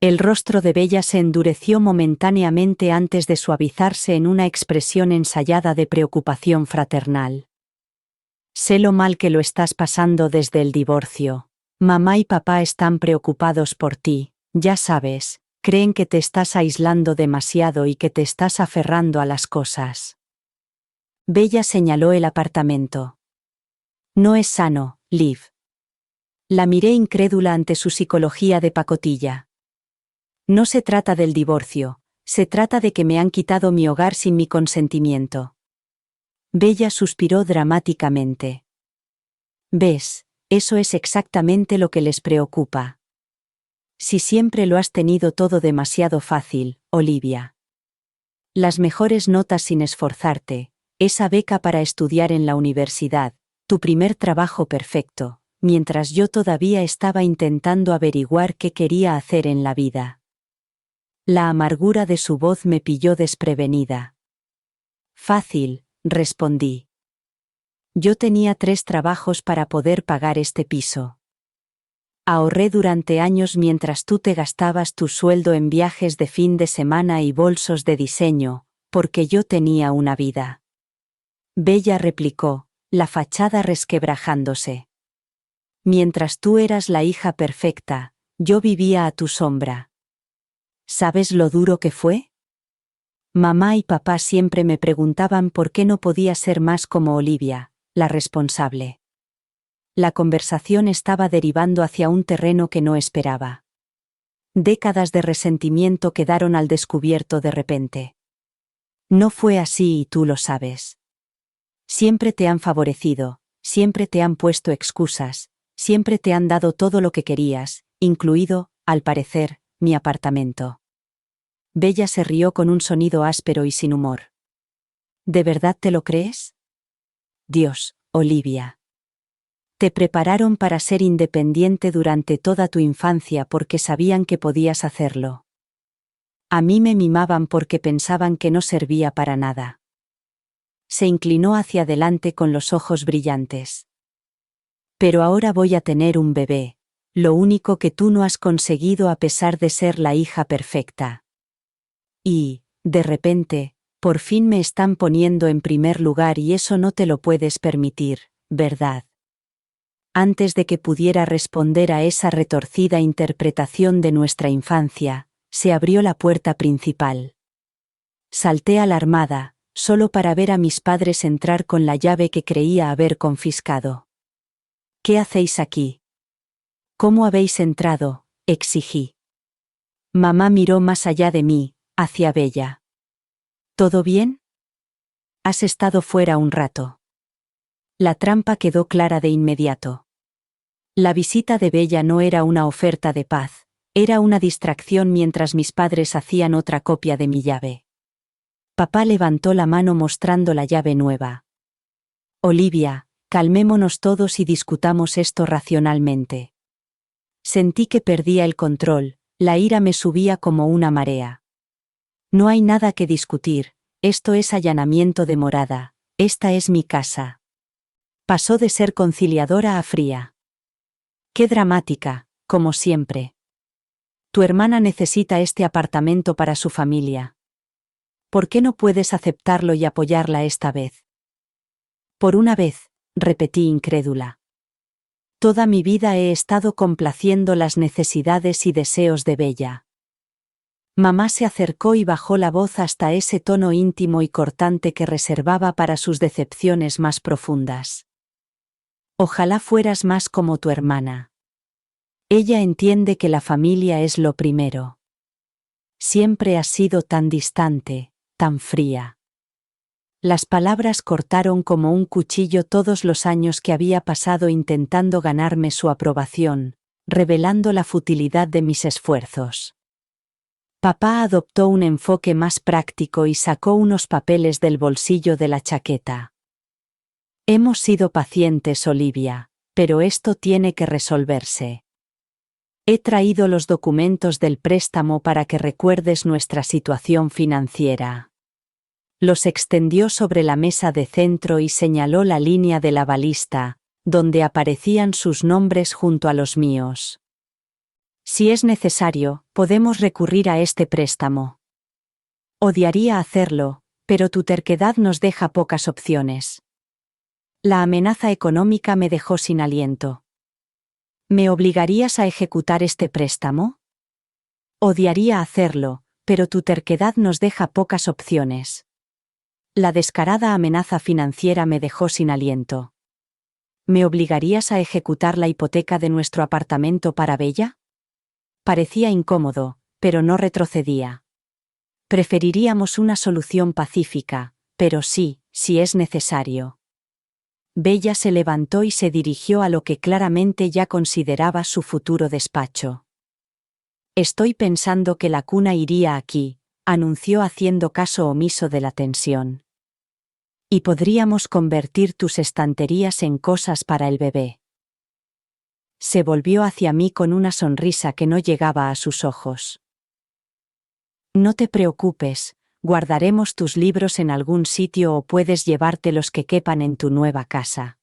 El rostro de Bella se endureció momentáneamente antes de suavizarse en una expresión ensayada de preocupación fraternal. «Sé lo mal que lo estás pasando desde el divorcio. Mamá y papá están preocupados por ti, ya sabes, creen que te estás aislando demasiado y que te estás aferrando a las cosas». Bella señaló el apartamento. «No es sano, Liv». La miré incrédula ante su psicología de pacotilla. «No se trata del divorcio, se trata de que me han quitado mi hogar sin mi consentimiento». Bella suspiró dramáticamente. «¿Ves? Eso es exactamente lo que les preocupa. Si siempre lo has tenido todo demasiado fácil, Olivia. Las mejores notas sin esforzarte, esa beca para estudiar en la universidad, tu primer trabajo perfecto, mientras yo todavía estaba intentando averiguar qué quería hacer en la vida». La amargura de su voz me pilló desprevenida. «Fácil», respondí. «Yo tenía 3 trabajos para poder pagar este piso. Ahorré durante años mientras tú te gastabas tu sueldo en viajes de fin de semana y bolsos de diseño, porque yo tenía una vida». Bella replicó, la fachada resquebrajándose. Mientras tú eras la hija perfecta, yo vivía a tu sombra. ¿Sabes lo duro que fue? Mamá y papá siempre me preguntaban por qué no podía ser más como Olivia, la responsable. La conversación estaba derivando hacia un terreno que no esperaba. Décadas de resentimiento quedaron al descubierto de repente. No fue así y tú lo sabes. Siempre te han favorecido, siempre te han puesto excusas, siempre te han dado todo lo que querías, incluido, al parecer, mi apartamento. Bella se rió con un sonido áspero y sin humor. ¿De verdad te lo crees? Dios, Olivia. Te prepararon para ser independiente durante toda tu infancia porque sabían que podías hacerlo. A mí me mimaban porque pensaban que no servía para nada. Se inclinó hacia adelante con los ojos brillantes. Pero ahora voy a tener un bebé, lo único que tú no has conseguido a pesar de ser la hija perfecta. Y, de repente, por fin me están poniendo en primer lugar y eso no te lo puedes permitir, ¿verdad? Antes de que pudiera responder a esa retorcida interpretación de nuestra infancia, se abrió la puerta principal. Salté alarmada, solo para ver a mis padres entrar con la llave que creía haber confiscado. ¿Qué hacéis aquí? ¿Cómo habéis entrado?, exigí. Mamá miró más allá de mí, hacia Bella. ¿Todo bien? Has estado fuera un rato. La trampa quedó clara de inmediato. La visita de Bella no era una oferta de paz, era una distracción mientras mis padres hacían otra copia de mi llave. Papá levantó la mano mostrando la llave nueva. Olivia, calmémonos todos y discutamos esto racionalmente. Sentí que perdía el control, la ira me subía como una marea. No hay nada que discutir, esto es allanamiento de morada, esta es mi casa. Pasó de ser conciliadora a fría. Qué dramática, como siempre. Tu hermana necesita este apartamento para su familia. ¿Por qué no puedes aceptarlo y apoyarla esta vez? Por una vez, repetí incrédula. Toda mi vida he estado complaciendo las necesidades y deseos de Bella. Mamá se acercó y bajó la voz hasta ese tono íntimo y cortante que reservaba para sus decepciones más profundas. Ojalá fueras más como tu hermana. Ella entiende que la familia es lo primero. Siempre has sido tan distante, tan fría. Las palabras cortaron como un cuchillo todos los años que había pasado intentando ganarme su aprobación, revelando la futilidad de mis esfuerzos. Papá adoptó un enfoque más práctico y sacó unos papeles del bolsillo de la chaqueta. Hemos sido pacientes, Olivia, pero esto tiene que resolverse. He traído los documentos del préstamo para que recuerdes nuestra situación financiera. Los extendió sobre la mesa de centro y señaló la línea de la balista, donde aparecían sus nombres junto a los míos. Si es necesario, podemos recurrir a este préstamo. Odiaría hacerlo, pero tu terquedad nos deja pocas opciones. La amenaza económica me dejó sin aliento. ¿Me obligarías a ejecutar este préstamo? Odiaría hacerlo, pero tu terquedad nos deja pocas opciones. La descarada amenaza financiera me dejó sin aliento. ¿Me obligarías a ejecutar la hipoteca de nuestro apartamento para Bella? Parecía incómodo, pero no retrocedía. Preferiríamos una solución pacífica, pero sí, si es necesario. Bella se levantó y se dirigió a lo que claramente ya consideraba su futuro despacho. Estoy pensando que la cuna iría aquí, anunció haciendo caso omiso de la tensión. Y podríamos convertir tus estanterías en cosas para el bebé. Se volvió hacia mí con una sonrisa que no llegaba a sus ojos. No te preocupes, guardaremos tus libros en algún sitio o puedes llevarte los que quepan en tu nueva casa.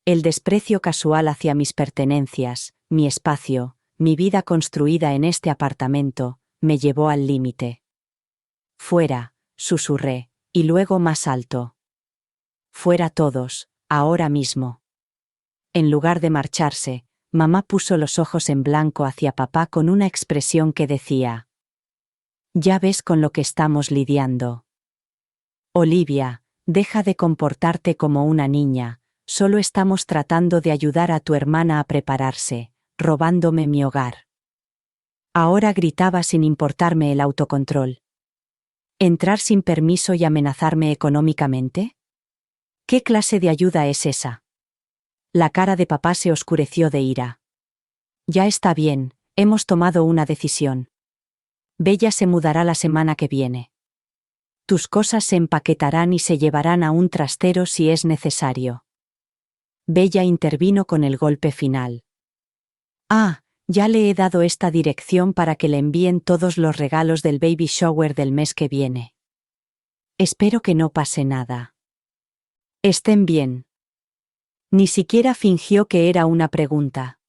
El desprecio casual hacia mis pertenencias, mi espacio, mi vida construida en este apartamento, me llevó al límite. Fuera, susurré, y luego más alto. Fuera todos, ahora mismo. En lugar de marcharse, mamá puso los ojos en blanco hacia papá con una expresión que decía: «Ya ves con lo que estamos lidiando. Olivia, deja de comportarte como una niña, solo estamos tratando de ayudar a tu hermana a prepararse, robándome mi hogar». Ahora gritaba sin importarme el autocontrol. ¿Entrar sin permiso y amenazarme económicamente? ¿Qué clase de ayuda es esa? La cara de papá se oscureció de ira. Ya está bien, hemos tomado una decisión. Bella se mudará la semana que viene. Tus cosas se empaquetarán y se llevarán a un trastero si es necesario. Bella intervino con el golpe final. Ah, ya le he dado esta dirección para que le envíen todos los regalos del baby shower del mes que viene. Espero que no pase nada. Estén bien. Ni siquiera fingió que era una pregunta.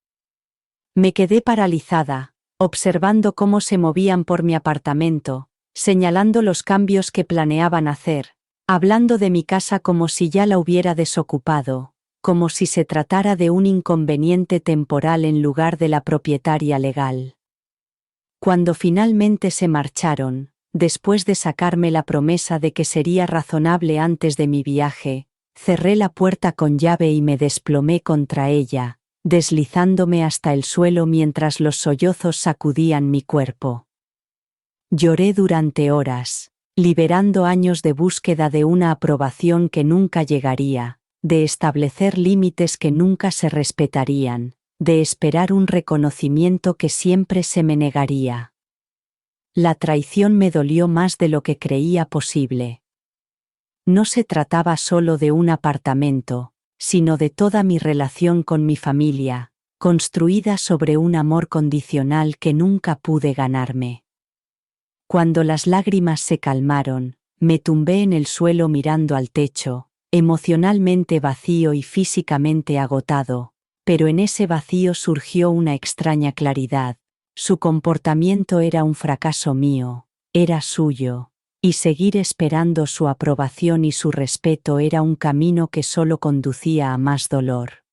Me quedé paralizada, observando cómo se movían por mi apartamento, señalando los cambios que planeaban hacer, hablando de mi casa como si ya la hubiera desocupado, como si se tratara de un inconveniente temporal en lugar de la propietaria legal. Cuando finalmente se marcharon, después de sacarme la promesa de que sería razonable antes de mi viaje, cerré la puerta con llave y me desplomé contra ella, deslizándome hasta el suelo mientras los sollozos sacudían mi cuerpo. Lloré durante horas, liberando años de búsqueda de una aprobación que nunca llegaría, de establecer límites que nunca se respetarían, de esperar un reconocimiento que siempre se me negaría. La traición me dolió más de lo que creía posible. No se trataba solo de un apartamento, sino de toda mi relación con mi familia, construida sobre un amor condicional que nunca pude ganarme. Cuando las lágrimas se calmaron, me tumbé en el suelo mirando al techo, emocionalmente vacío y físicamente agotado, pero en ese vacío surgió una extraña claridad. Su comportamiento era un fracaso mío, era suyo, y seguir esperando su aprobación y su respeto era un camino que solo conducía a más dolor.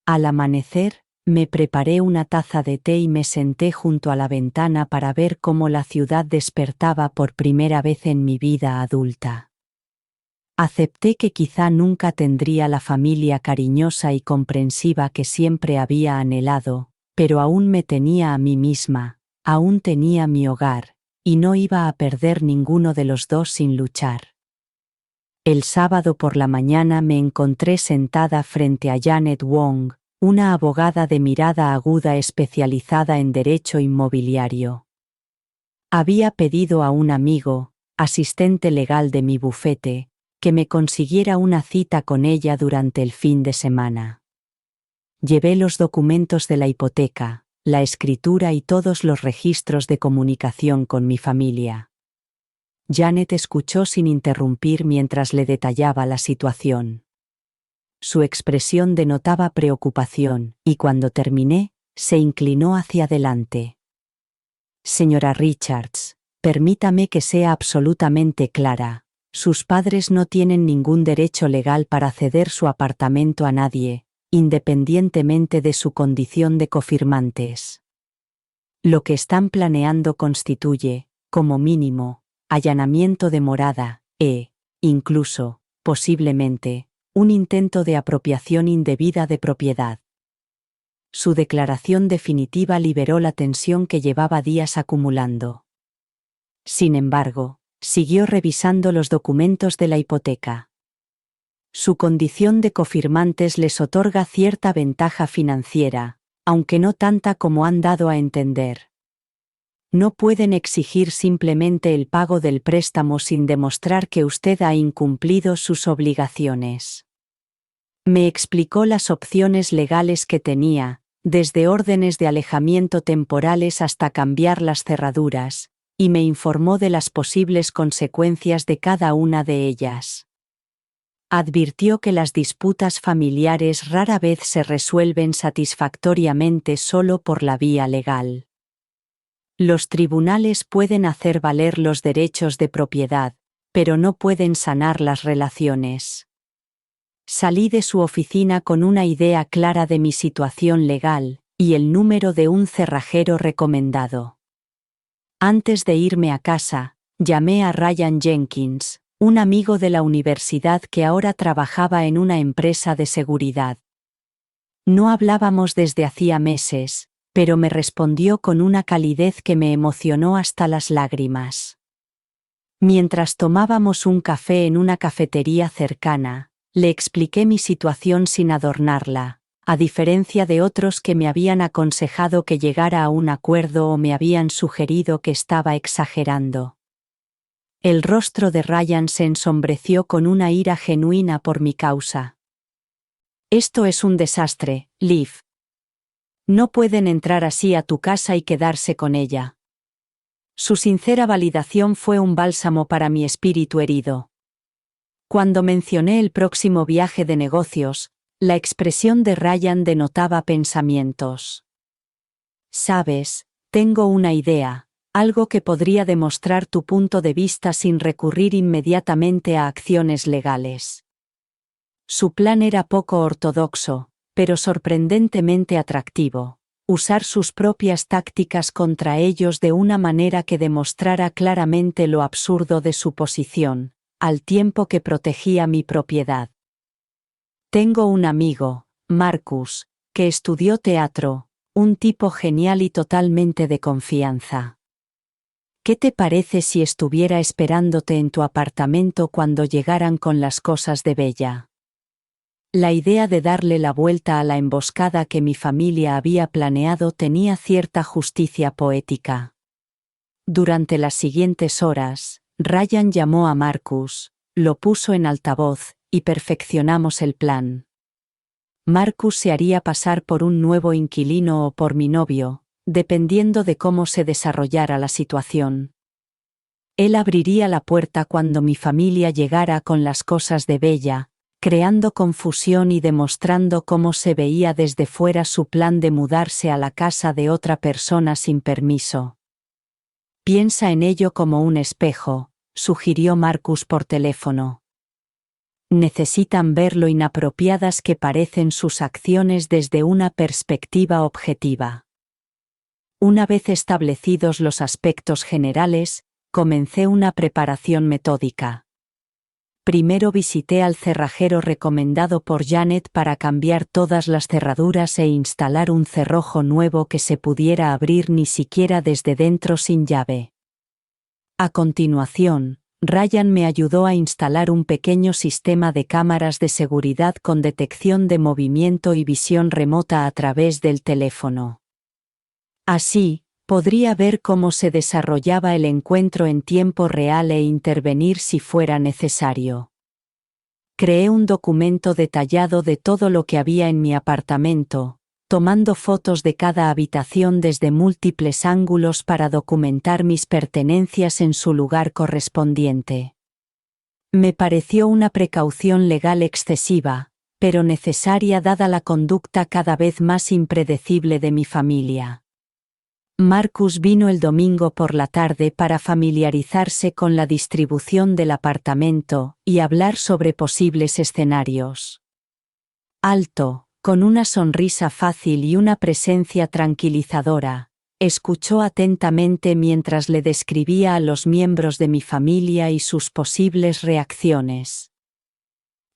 Al amanecer, me preparé una taza de té y me senté junto a la ventana para ver cómo la ciudad despertaba por primera vez en mi vida adulta. Acepté que quizá nunca tendría la familia cariñosa y comprensiva que siempre había anhelado, pero aún me tenía a mí misma, aún tenía mi hogar, y no iba a perder ninguno de los dos sin luchar. El sábado por la mañana me encontré sentada frente a Janet Wong, una abogada de mirada aguda especializada en derecho inmobiliario. Había pedido a un amigo, asistente legal de mi bufete, que me consiguiera una cita con ella durante el fin de semana. Llevé los documentos de la hipoteca, la escritura y todos los registros de comunicación con mi familia. Janet escuchó sin interrumpir mientras le detallaba la situación. Su expresión denotaba preocupación, y cuando terminé, se inclinó hacia adelante. Señora Richards, permítame que sea absolutamente clara. Sus padres no tienen ningún derecho legal para ceder su apartamento a nadie, independientemente de su condición de cofirmantes. Lo que están planeando constituye, como mínimo, allanamiento de morada, incluso, posiblemente, un intento de apropiación indebida de propiedad. Su declaración definitiva liberó la tensión que llevaba días acumulando. Sin embargo, siguió revisando los documentos de la hipoteca. Su condición de cofirmantes les otorga cierta ventaja financiera, aunque no tanta como han dado a entender. No pueden exigir simplemente el pago del préstamo sin demostrar que usted ha incumplido sus obligaciones. Me explicó las opciones legales que tenía, desde órdenes de alejamiento temporales hasta cambiar las cerraduras, y me informó de las posibles consecuencias de cada una de ellas. Advirtió que las disputas familiares rara vez se resuelven satisfactoriamente solo por la vía legal. Los tribunales pueden hacer valer los derechos de propiedad, pero no pueden sanar las relaciones. Salí de su oficina con una idea clara de mi situación legal y el número de un cerrajero recomendado. Antes de irme a casa, llamé a Ryan Jenkins, un amigo de la universidad que ahora trabajaba en una empresa de seguridad. No hablábamos desde hacía meses, pero me respondió con una calidez que me emocionó hasta las lágrimas. Mientras tomábamos un café en una cafetería cercana, le expliqué mi situación sin adornarla, a diferencia de otros que me habían aconsejado que llegara a un acuerdo o me habían sugerido que estaba exagerando. El rostro de Ryan se ensombreció con una ira genuina por mi causa. Esto es un desastre, Liv. No pueden entrar así a tu casa y quedarse con ella. Su sincera validación fue un bálsamo para mi espíritu herido. Cuando mencioné el próximo viaje de negocios, la expresión de Ryan denotaba pensamientos. Sabes, tengo una idea, algo que podría demostrar tu punto de vista sin recurrir inmediatamente a acciones legales. Su plan era poco ortodoxo, pero sorprendentemente atractivo: usar sus propias tácticas contra ellos de una manera que demostrara claramente lo absurdo de su posición, al tiempo que protegía mi propiedad. Tengo un amigo, Marcus, que estudió teatro, un tipo genial y totalmente de confianza. ¿Qué te parece si estuviera esperándote en tu apartamento cuando llegaran con las cosas de Bella? La idea de darle la vuelta a la emboscada que mi familia había planeado tenía cierta justicia poética. Durante las siguientes horas, Ryan llamó a Marcus, lo puso en altavoz, y perfeccionamos el plan. Marcus se haría pasar por un nuevo inquilino o por mi novio, dependiendo de cómo se desarrollara la situación. Él abriría la puerta cuando mi familia llegara con las cosas de Bella, creando confusión y demostrando cómo se veía desde fuera su plan de mudarse a la casa de otra persona sin permiso. Piensa en ello como un espejo, sugirió Marcus por teléfono. Necesitan ver lo inapropiadas que parecen sus acciones desde una perspectiva objetiva. Una vez establecidos los aspectos generales, comencé una preparación metódica. Primero visité al cerrajero recomendado por Janet para cambiar todas las cerraduras e instalar un cerrojo nuevo que se pudiera abrir ni siquiera desde dentro sin llave. A continuación, Ryan me ayudó a instalar un pequeño sistema de cámaras de seguridad con detección de movimiento y visión remota a través del teléfono. Así, podría ver cómo se desarrollaba el encuentro en tiempo real e intervenir si fuera necesario. Creé un documento detallado de todo lo que había en mi apartamento, tomando fotos de cada habitación desde múltiples ángulos para documentar mis pertenencias en su lugar correspondiente. Me pareció una precaución legal excesiva, pero necesaria dada la conducta cada vez más impredecible de mi familia. Marcus vino el domingo por la tarde para familiarizarse con la distribución del apartamento y hablar sobre posibles escenarios. Alto, con una sonrisa fácil y una presencia tranquilizadora, escuchó atentamente mientras le describía a los miembros de mi familia y sus posibles reacciones.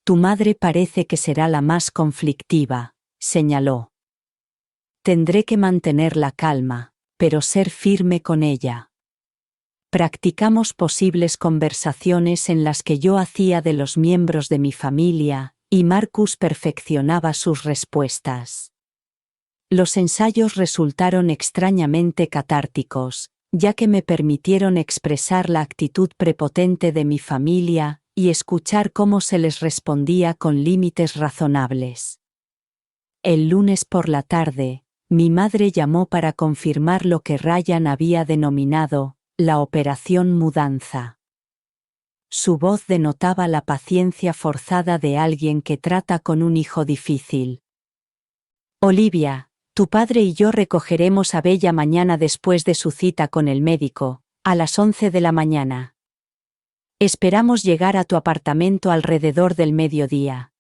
Tu madre parece que será la más conflictiva, señaló. Tendré que mantener la calma, pero ser firme con ella. Practicamos posibles conversaciones en las que yo hacía de los miembros de mi familia, y Marcus perfeccionaba sus respuestas. Los ensayos resultaron extrañamente catárticos, ya que me permitieron expresar la actitud prepotente de mi familia y escuchar cómo se les respondía con límites razonables. El lunes por la tarde, mi madre llamó para confirmar lo que Ryan había denominado la operación mudanza. Su voz denotaba la paciencia forzada de alguien que trata con un hijo difícil. Olivia, tu padre y yo recogeremos a Bella mañana después de su cita con el médico, a las 11 de la mañana. Esperamos llegar a tu apartamento alrededor del mediodía.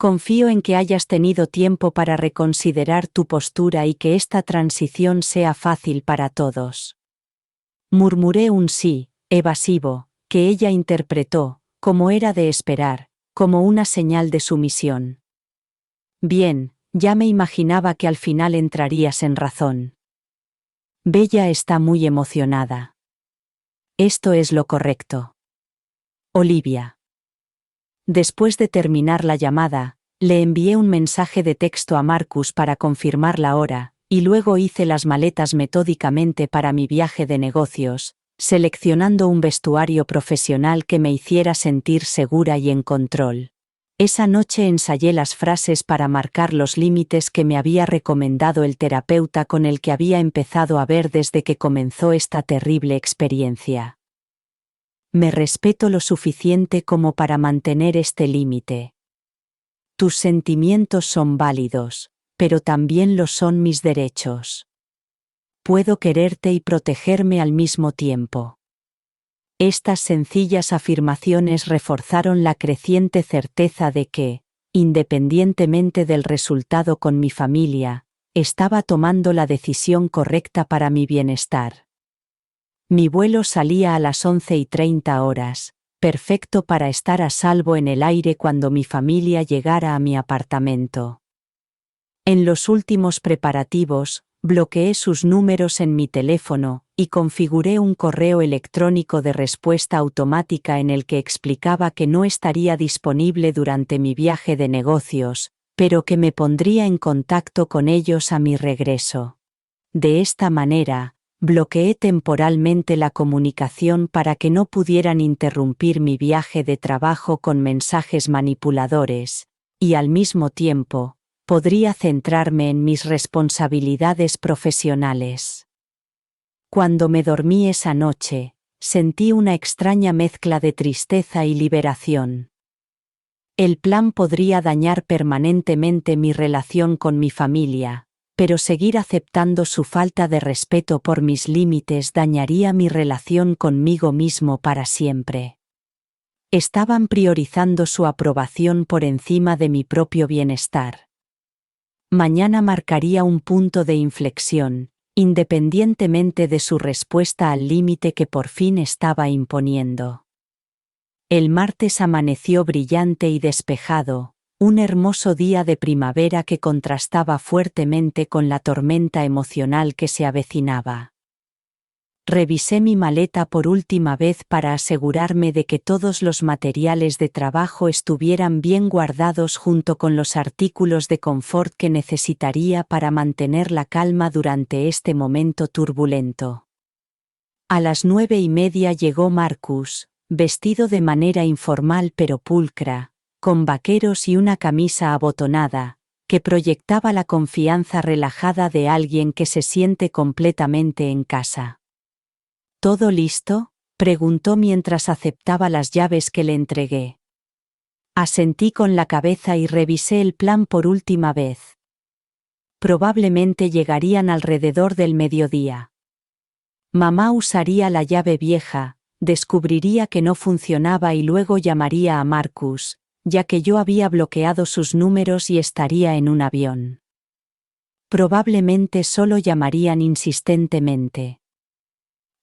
Confío en que hayas tenido tiempo para reconsiderar tu postura y que esta transición sea fácil para todos. Murmuré un sí, evasivo, que ella interpretó, como era de esperar, como una señal de sumisión. Bien, ya me imaginaba que al final entrarías en razón. Bella está muy emocionada. Esto es lo correcto. Olivia. Después de terminar la llamada, le envié un mensaje de texto a Marcus para confirmar la hora, y luego hice las maletas metódicamente para mi viaje de negocios, seleccionando un vestuario profesional que me hiciera sentir segura y en control. Esa noche ensayé las frases para marcar los límites que me había recomendado el terapeuta con el que había empezado a ver desde que comenzó esta terrible experiencia. Me respeto lo suficiente como para mantener este límite. Tus sentimientos son válidos, pero también lo son mis derechos. Puedo quererte y protegerme al mismo tiempo. Estas sencillas afirmaciones reforzaron la creciente certeza de que, independientemente del resultado con mi familia, estaba tomando la decisión correcta para mi bienestar. Mi vuelo salía a las 11:30 perfecto para estar a salvo en el aire cuando mi familia llegara a mi apartamento. En los últimos preparativos, bloqueé sus números en mi teléfono y configuré un correo electrónico de respuesta automática en el que explicaba que no estaría disponible durante mi viaje de negocios, pero que me pondría en contacto con ellos a mi regreso. De esta manera, bloqueé temporalmente la comunicación para que no pudieran interrumpir mi viaje de trabajo con mensajes manipuladores, y al mismo tiempo, podría centrarme en mis responsabilidades profesionales. Cuando me dormí esa noche, sentí una extraña mezcla de tristeza y liberación. El plan podría dañar permanentemente mi relación con mi familia, pero seguir aceptando su falta de respeto por mis límites dañaría mi relación conmigo mismo para siempre. Estaban priorizando su aprobación por encima de mi propio bienestar. Mañana marcaría un punto de inflexión, independientemente de su respuesta al límite que por fin estaba imponiendo. El martes amaneció brillante y despejado, un hermoso día de primavera que contrastaba fuertemente con la tormenta emocional que se avecinaba. Revisé mi maleta por última vez para asegurarme de que todos los materiales de trabajo estuvieran bien guardados junto con los artículos de confort que necesitaría para mantener la calma durante este momento turbulento. A las 9:30 llegó Marcus, vestido de manera informal pero pulcra, con vaqueros y una camisa abotonada, que proyectaba la confianza relajada de alguien que se siente completamente en casa. ¿Todo listo?, preguntó mientras aceptaba las llaves que le entregué. Asentí con la cabeza y revisé el plan por última vez. Probablemente llegarían alrededor del mediodía. Mamá usaría la llave vieja, descubriría que no funcionaba y luego llamaría a Marcus, ya que yo había bloqueado sus números y estaría en un avión. Probablemente solo llamarían insistentemente.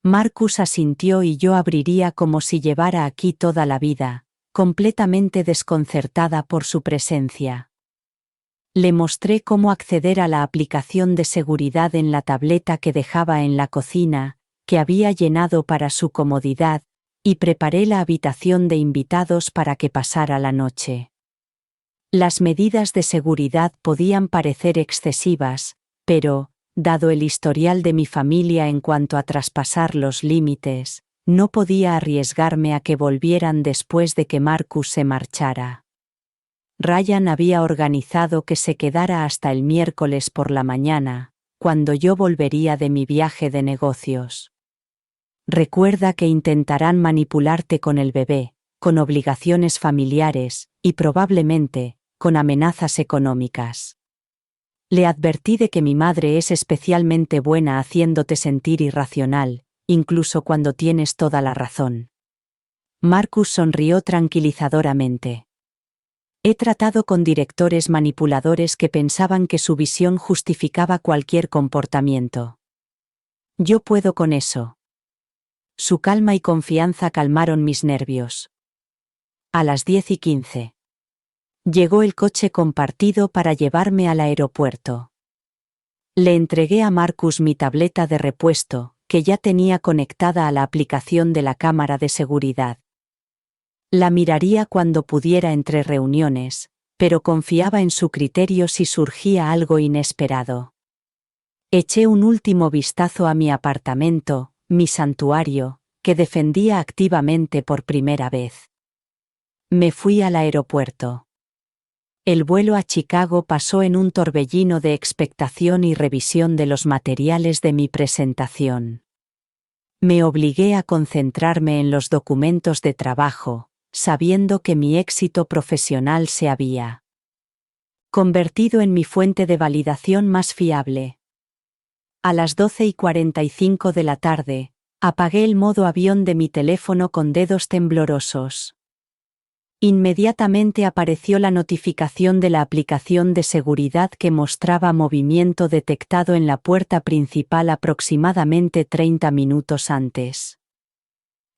Marcus asintió y yo abriría como si llevara aquí toda la vida, completamente desconcertada por su presencia. Le mostré cómo acceder a la aplicación de seguridad en la tableta que dejaba en la cocina, que había llenado para su comodidad, y preparé la habitación de invitados para que pasara la noche. Las medidas de seguridad podían parecer excesivas, pero, dado el historial de mi familia en cuanto a traspasar los límites, no podía arriesgarme a que volvieran después de que Marcus se marchara. Ryan había organizado que se quedara hasta el miércoles por la mañana, cuando yo volvería de mi viaje de negocios. Recuerda que intentarán manipularte con el bebé, con obligaciones familiares, y probablemente, con amenazas económicas. Le advertí de que mi madre es especialmente buena haciéndote sentir irracional, incluso cuando tienes toda la razón. Marcus sonrió tranquilizadoramente. He tratado con directores manipuladores que pensaban que su visión justificaba cualquier comportamiento. Yo puedo con eso. Su calma y confianza calmaron mis nervios. A las 10:15. Llegó el coche compartido para llevarme al aeropuerto. Le entregué a Marcus mi tableta de repuesto, que ya tenía conectada a la aplicación de la cámara de seguridad. La miraría cuando pudiera entre reuniones, pero confiaba en su criterio si surgía algo inesperado. Eché un último vistazo a mi apartamento, mi santuario, que defendía activamente por primera vez. Me fui al aeropuerto. El vuelo a Chicago pasó en un torbellino de expectación y revisión de los materiales de mi presentación. Me obligué a concentrarme en los documentos de trabajo, sabiendo que mi éxito profesional se había convertido en mi fuente de validación más fiable. A las 12:45 de la tarde, apagué el modo avión de mi teléfono con dedos temblorosos. Inmediatamente apareció la notificación de la aplicación de seguridad que mostraba movimiento detectado en la puerta principal aproximadamente 30 minutos antes.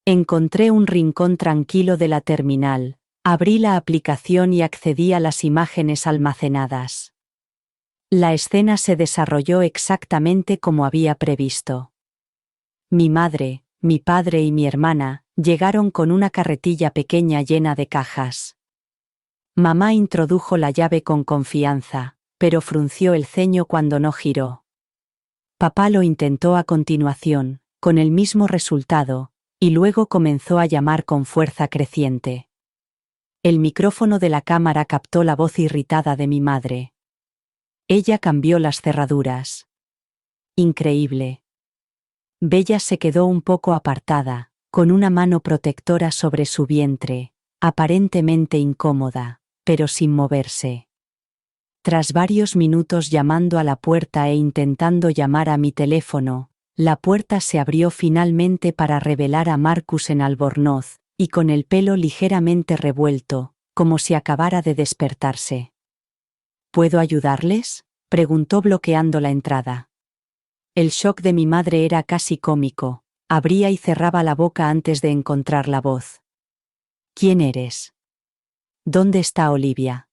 Encontré un rincón tranquilo de la terminal, abrí la aplicación y accedí a las imágenes almacenadas. La escena se desarrolló exactamente como había previsto. Mi madre, mi padre y mi hermana llegaron con una carretilla pequeña llena de cajas. Mamá introdujo la llave con confianza, pero frunció el ceño cuando no giró. Papá lo intentó a continuación, con el mismo resultado, y luego comenzó a llamar con fuerza creciente. El micrófono de la cámara captó la voz irritada de mi madre. Ella cambió las cerraduras. Increíble. Bella se quedó un poco apartada, con una mano protectora sobre su vientre, aparentemente incómoda, pero sin moverse. Tras varios minutos llamando a la puerta e intentando llamar a mi teléfono, la puerta se abrió finalmente para revelar a Marcus en albornoz, y con el pelo ligeramente revuelto, como si acabara de despertarse. ¿Puedo ayudarles?, preguntó bloqueando la entrada. El shock de mi madre era casi cómico, abría y cerraba la boca antes de encontrar la voz. ¿Quién eres? ¿Dónde está Olivia?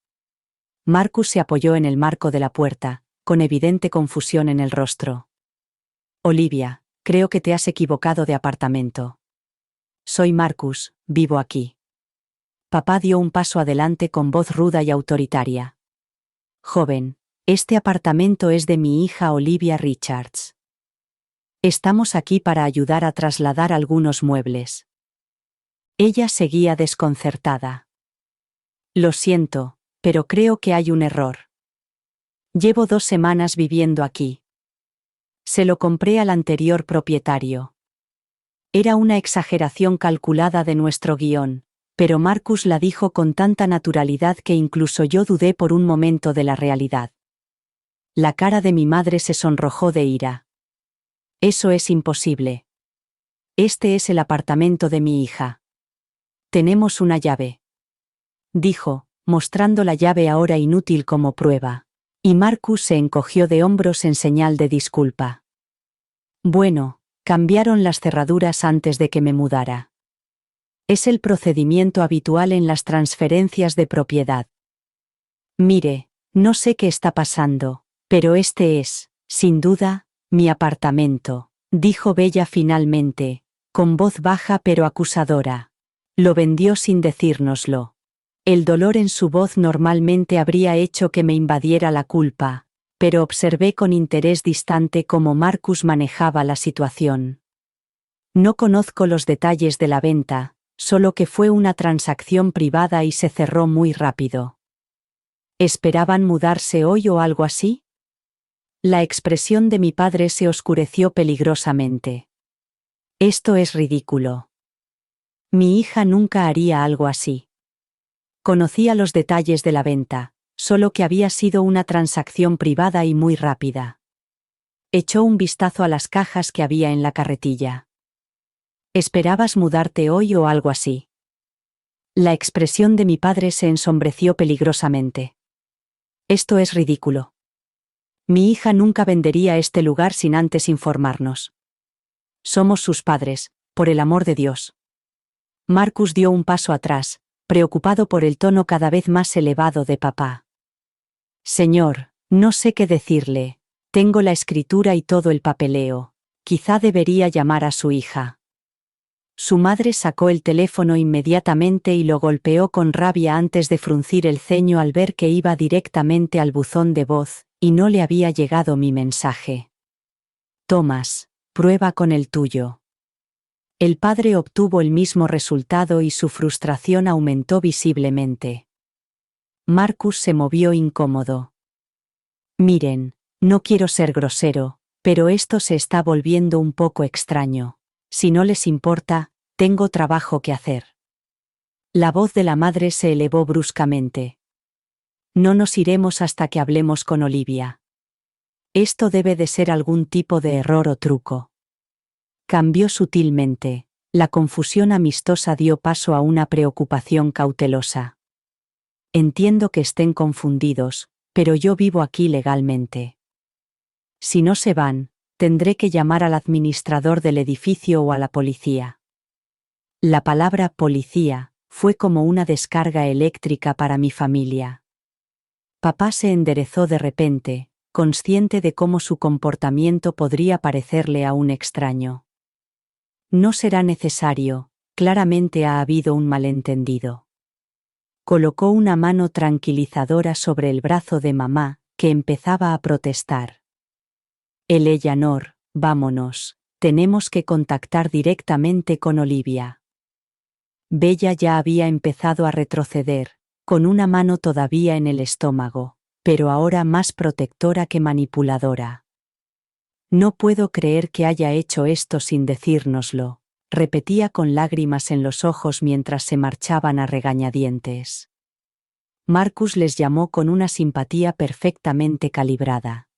Marcus se apoyó en el marco de la puerta, con evidente confusión en el rostro. Olivia, creo que te has equivocado de apartamento. Soy Marcus, vivo aquí. Papá dio un paso adelante con voz ruda y autoritaria. Joven, este apartamento es de mi hija Olivia Richards. Estamos aquí para ayudar a trasladar algunos muebles. Ella seguía desconcertada. Lo siento, pero creo que hay un error. Llevo 2 semanas viviendo aquí. Se lo compré al anterior propietario. Era una exageración calculada de nuestro guión, pero Marcus la dijo con tanta naturalidad que incluso yo dudé por un momento de la realidad. La cara de mi madre se sonrojó de ira. Eso es imposible. Este es el apartamento de mi hija. Tenemos una llave. Dijo, mostrando la llave ahora inútil como prueba. Y Marcus se encogió de hombros en señal de disculpa. Bueno, cambiaron las cerraduras antes de que me mudara. Es el procedimiento habitual en las transferencias de propiedad. Mire, no sé qué está pasando, pero este es, sin duda, mi apartamento, dijo Bella finalmente, con voz baja pero acusadora. Lo vendió sin decírnoslo. El dolor en su voz normalmente habría hecho que me invadiera la culpa, pero observé con interés distante cómo Marcus manejaba la situación. No conozco los detalles de la venta, solo que fue una transacción privada y se cerró muy rápido. ¿Esperaban mudarse hoy o algo así? La expresión de mi padre se oscureció peligrosamente. Esto es ridículo. Mi hija nunca haría algo así. Conocía los detalles de la venta, solo que había sido una transacción privada y muy rápida. Echó un vistazo a las cajas que había en la carretilla. ¿Esperabas mudarte hoy o algo así? La expresión de mi padre se ensombreció peligrosamente. Esto es ridículo. Mi hija nunca vendería este lugar sin antes informarnos. Somos sus padres, por el amor de Dios. Marcus dio un paso atrás, preocupado por el tono cada vez más elevado de papá. Señor, no sé qué decirle. Tengo la escritura y todo el papeleo. Quizá debería llamar a su hija. Su madre sacó el teléfono inmediatamente y lo golpeó con rabia antes de fruncir el ceño al ver que iba directamente al buzón de voz, y no le había llegado mi mensaje. Tomás, prueba con el tuyo. El padre obtuvo el mismo resultado y su frustración aumentó visiblemente. Marcus se movió incómodo. Miren, no quiero ser grosero, pero esto se está volviendo un poco extraño. Si no les importa, tengo trabajo que hacer. La voz de la madre se elevó bruscamente. No nos iremos hasta que hablemos con Olivia. Esto debe de ser algún tipo de error o truco. Cambió sutilmente. La confusión amistosa dio paso a una preocupación cautelosa. Entiendo que estén confundidos, pero yo vivo aquí legalmente. Si no se van, tendré que llamar al administrador del edificio o a la policía. La palabra policía fue como una descarga eléctrica para mi familia. Papá se enderezó de repente, consciente de cómo su comportamiento podría parecerle a un extraño. No será necesario, claramente ha habido un malentendido. Colocó una mano tranquilizadora sobre el brazo de mamá, que empezaba a protestar. Eleanor, vámonos, tenemos que contactar directamente con Olivia. Bella ya había empezado a retroceder, con una mano todavía en el estómago, pero ahora más protectora que manipuladora. No puedo creer que haya hecho esto sin decírnoslo, repetía con lágrimas en los ojos mientras se marchaban a regañadientes. Marcus les llamó con una simpatía perfectamente calibrada.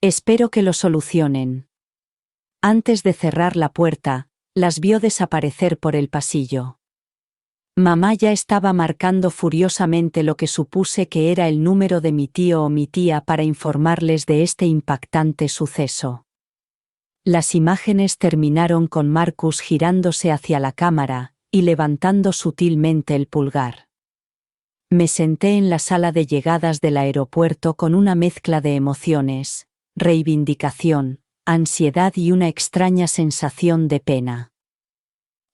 Espero que lo solucionen. Antes de cerrar la puerta, las vio desaparecer por el pasillo. Mamá ya estaba marcando furiosamente lo que supuse que era el número de mi tío o mi tía para informarles de este impactante suceso. Las imágenes terminaron con Marcus girándose hacia la cámara y levantando sutilmente el pulgar. Me senté en la sala de llegadas del aeropuerto con una mezcla de emociones, reivindicación, ansiedad y una extraña sensación de pena.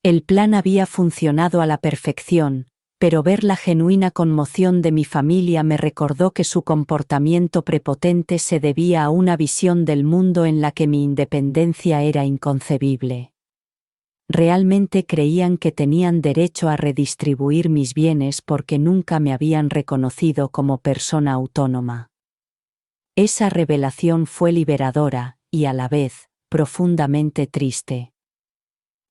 El plan había funcionado a la perfección, pero ver la genuina conmoción de mi familia me recordó que su comportamiento prepotente se debía a una visión del mundo en la que mi independencia era inconcebible. Realmente creían que tenían derecho a redistribuir mis bienes porque nunca me habían reconocido como persona autónoma. Esa revelación fue liberadora, y a la vez, profundamente triste.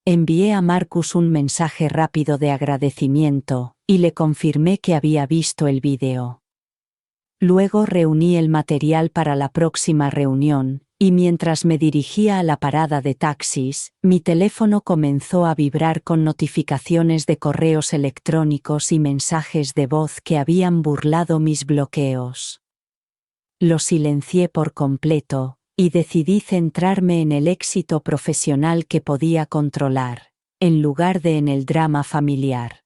Envié a Marcus un mensaje rápido de agradecimiento, y le confirmé que había visto el vídeo. Luego reuní el material para la próxima reunión, y mientras me dirigía a la parada de taxis, mi teléfono comenzó a vibrar con notificaciones de correos electrónicos y mensajes de voz que habían burlado mis bloqueos. Lo silencié por completo, y decidí centrarme en el éxito profesional que podía controlar, en lugar de en el drama familiar.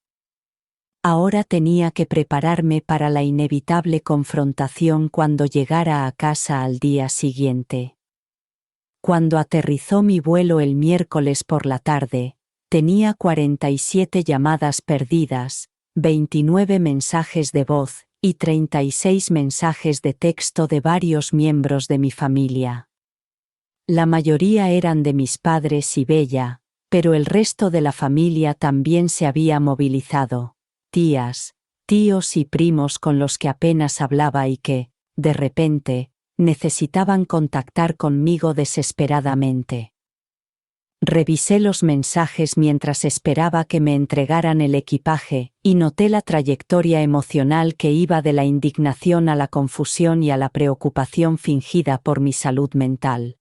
Ahora tenía que prepararme para la inevitable confrontación cuando llegara a casa al día siguiente. Cuando aterrizó mi vuelo el miércoles por la tarde, tenía 47 llamadas perdidas, 29 mensajes de voz, y 36 mensajes de texto de varios miembros de mi familia. La mayoría eran de mis padres y Bella, pero el resto de la familia también se había movilizado, tías, tíos y primos con los que apenas hablaba y que, de repente, necesitaban contactar conmigo desesperadamente. Revisé los mensajes mientras esperaba que me entregaran el equipaje, y noté la trayectoria emocional que iba de la indignación a la confusión y a la preocupación fingida por mi salud mental.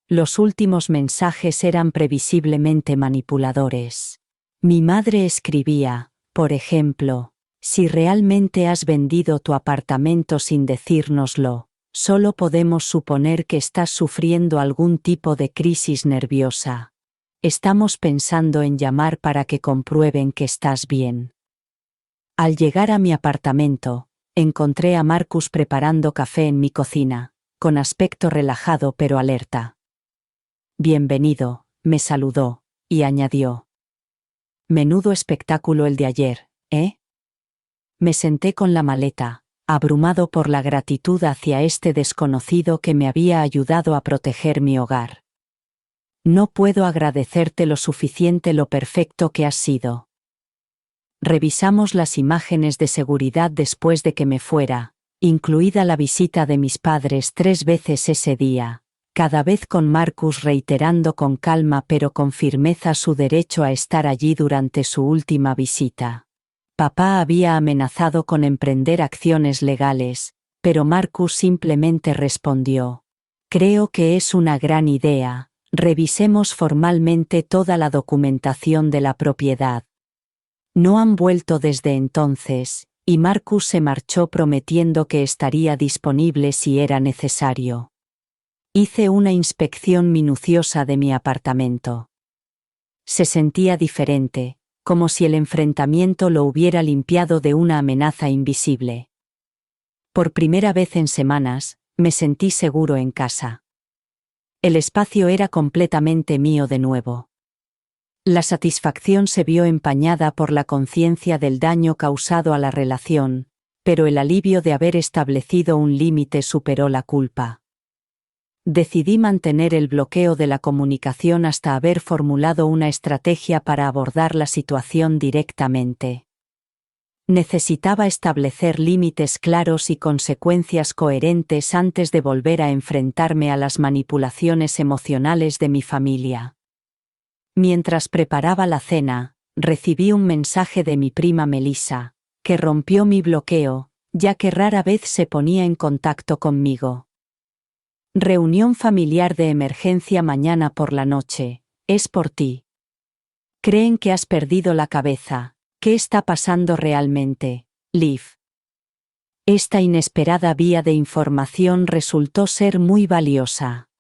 Los últimos mensajes eran previsiblemente manipuladores. Mi madre escribía, por ejemplo, si realmente has vendido tu apartamento sin decírnoslo, solo podemos suponer que estás sufriendo algún tipo de crisis nerviosa. Estamos pensando en llamar para que comprueben que estás bien. Al llegar a mi apartamento, encontré a Marcus preparando café en mi cocina, con aspecto relajado pero alerta. Bienvenido, me saludó, y añadió. Menudo espectáculo el de ayer, ¿eh? Me senté con la maleta, abrumado por la gratitud hacia este desconocido que me había ayudado a proteger mi hogar. No puedo agradecerte lo suficiente lo perfecto que has sido. Revisamos las imágenes de seguridad después de que me fuera, incluida la visita de mis padres 3 veces ese día, cada vez con Marcus reiterando con calma pero con firmeza su derecho a estar allí durante su última visita. Papá había amenazado con emprender acciones legales, pero Marcus simplemente respondió: creo que es una gran idea, revisemos formalmente toda la documentación de la propiedad. No han vuelto desde entonces, y Marcus se marchó prometiendo que estaría disponible si era necesario. Hice una inspección minuciosa de mi apartamento. Se sentía diferente, como si el enfrentamiento lo hubiera limpiado de una amenaza invisible. Por primera vez en semanas, me sentí seguro en casa. El espacio era completamente mío de nuevo. La satisfacción se vio empañada por la conciencia del daño causado a la relación, pero el alivio de haber establecido un límite superó la culpa. Decidí mantener el bloqueo de la comunicación hasta haber formulado una estrategia para abordar la situación directamente. Necesitaba establecer límites claros y consecuencias coherentes antes de volver a enfrentarme a las manipulaciones emocionales de mi familia. Mientras preparaba la cena, recibí un mensaje de mi prima Melissa, que rompió mi bloqueo, ya que rara vez se ponía en contacto conmigo. Reunión familiar de emergencia mañana por la noche, es por ti. Creen que has perdido la cabeza. ¿Qué está pasando realmente, Liv? Esta inesperada vía de información resultó ser muy valiosa.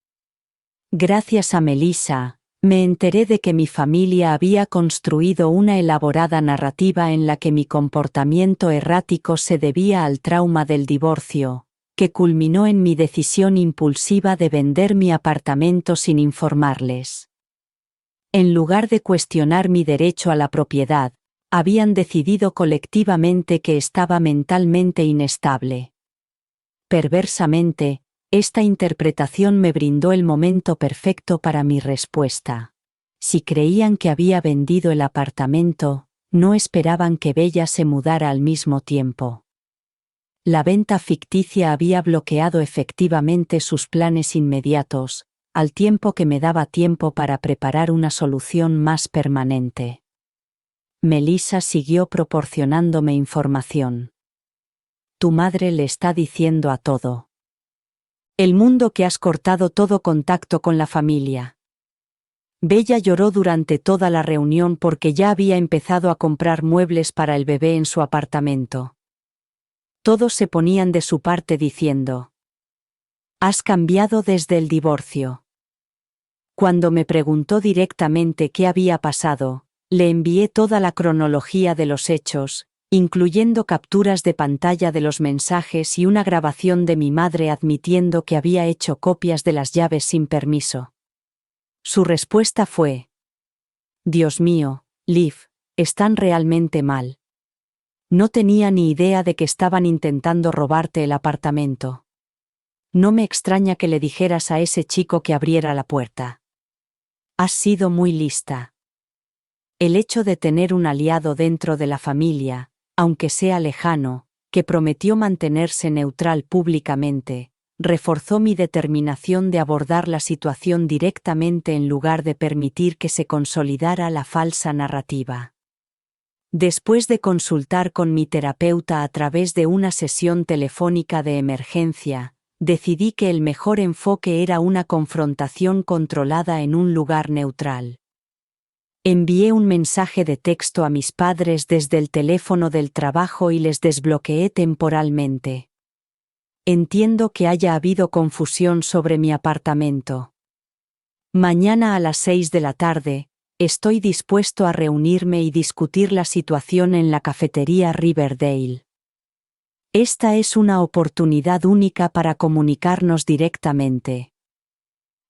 Gracias a Melissa, me enteré de que mi familia había construido una elaborada narrativa en la que mi comportamiento errático se debía al trauma del divorcio, que culminó en mi decisión impulsiva de vender mi apartamento sin informarles. En lugar de cuestionar mi derecho a la propiedad, habían decidido colectivamente que estaba mentalmente inestable. Perversamente, esta interpretación me brindó el momento perfecto para mi respuesta. Si creían que había vendido el apartamento, no esperaban que Bella se mudara al mismo tiempo. La venta ficticia había bloqueado efectivamente sus planes inmediatos, al tiempo que me daba tiempo para preparar una solución más permanente. Melissa siguió proporcionándome información. Tu madre le está diciendo a todo el mundo que has cortado todo contacto con la familia. Bella lloró durante toda la reunión porque ya había empezado a comprar muebles para el bebé en su apartamento. Todos se ponían de su parte diciendo: has cambiado desde el divorcio. Cuando me preguntó directamente qué había pasado, le envié toda la cronología de los hechos, incluyendo capturas de pantalla de los mensajes y una grabación de mi madre admitiendo que había hecho copias de las llaves sin permiso. Su respuesta fue: Dios mío, Liv, están realmente mal. No tenía ni idea de que estaban intentando robarte el apartamento. No me extraña que le dijeras a ese chico que abriera la puerta. Has sido muy lista. El hecho de tener un aliado dentro de la familia, aunque sea lejano, que prometió mantenerse neutral públicamente, reforzó mi determinación de abordar la situación directamente en lugar de permitir que se consolidara la falsa narrativa. Después de consultar con mi terapeuta a través de una sesión telefónica de emergencia, decidí que el mejor enfoque era una confrontación controlada en un lugar neutral. Envié un mensaje de texto a mis padres desde el teléfono del trabajo y les desbloqueé temporalmente. Entiendo que haya habido confusión sobre mi apartamento. Mañana a las 6 de la tarde, estoy dispuesto a reunirme y discutir la situación en la cafetería Riverdale. Esta es una oportunidad única para comunicarnos directamente.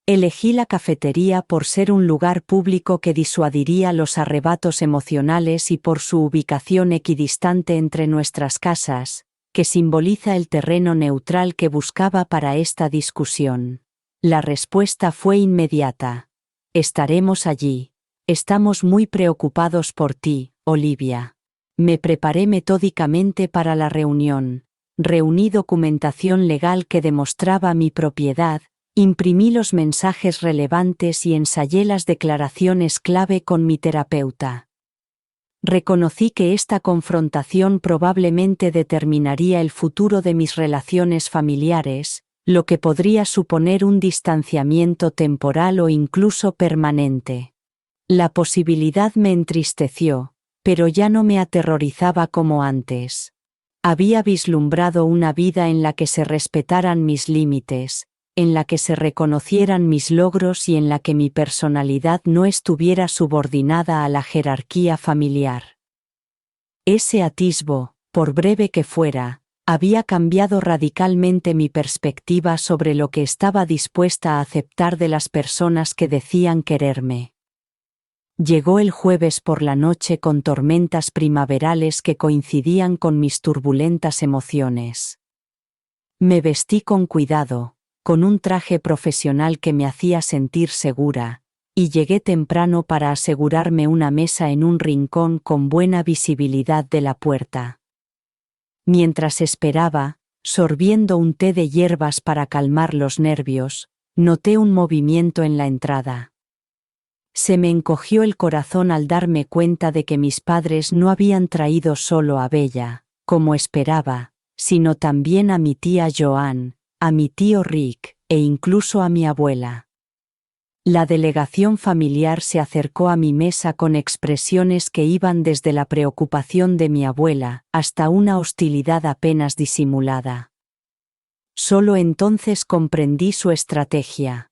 Elegí la cafetería por ser un lugar público que disuadiría los arrebatos emocionales y por su ubicación equidistante entre nuestras casas, que simboliza el terreno neutral que buscaba para esta discusión. La respuesta fue inmediata. Estaremos allí. Estamos muy preocupados por ti, Olivia. Me preparé metódicamente para la reunión. Reuní documentación legal que demostraba mi propiedad. Imprimí los mensajes relevantes y ensayé las declaraciones clave con mi terapeuta. Reconocí que esta confrontación probablemente determinaría el futuro de mis relaciones familiares, lo que podría suponer un distanciamiento temporal o incluso permanente. La posibilidad me entristeció, pero ya no me aterrorizaba como antes. Había vislumbrado una vida en la que se respetaran mis límites, en la que se reconocieran mis logros y en la que mi personalidad no estuviera subordinada a la jerarquía familiar. Ese atisbo, por breve que fuera, había cambiado radicalmente mi perspectiva sobre lo que estaba dispuesta a aceptar de las personas que decían quererme. Llegó el jueves por la noche con tormentas primaverales que coincidían con mis turbulentas emociones. Me vestí con cuidado, con un traje profesional que me hacía sentir segura, y llegué temprano para asegurarme una mesa en un rincón con buena visibilidad de la puerta. Mientras esperaba, sorbiendo un té de hierbas para calmar los nervios, noté un movimiento en la entrada. Se me encogió el corazón al darme cuenta de que mis padres no habían traído solo a Bella, como esperaba, sino también a mi tía Joan, a mi tío Rick, e incluso a mi abuela. La delegación familiar se acercó a mi mesa con expresiones que iban desde la preocupación de mi abuela hasta una hostilidad apenas disimulada. Solo entonces comprendí su estrategia.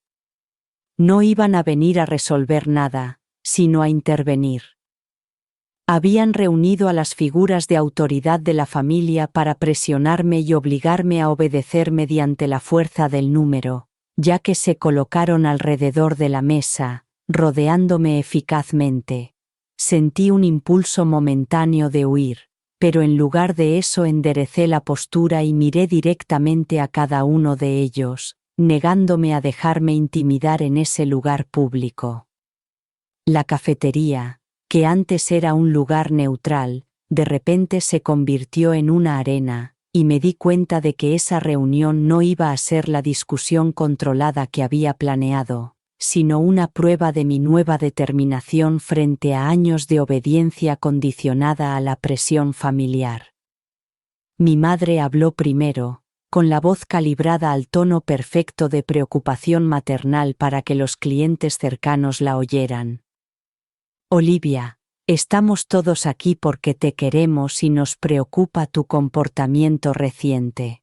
No iban a venir a resolver nada, sino a intervenir. Habían reunido a las figuras de autoridad de la familia para presionarme y obligarme a obedecer mediante la fuerza del número, ya que se colocaron alrededor de la mesa, rodeándome eficazmente. Sentí un impulso momentáneo de huir, pero en lugar de eso enderecé la postura y miré directamente a cada uno de ellos, negándome a dejarme intimidar en ese lugar público. La cafetería, que antes era un lugar neutral, de repente se convirtió en una arena, y me di cuenta de que esa reunión no iba a ser la discusión controlada que había planeado, sino una prueba de mi nueva determinación frente a años de obediencia condicionada a la presión familiar. Mi madre habló primero, con la voz calibrada al tono perfecto de preocupación maternal para que los clientes cercanos la oyeran. Olivia, estamos todos aquí porque te queremos y nos preocupa tu comportamiento reciente.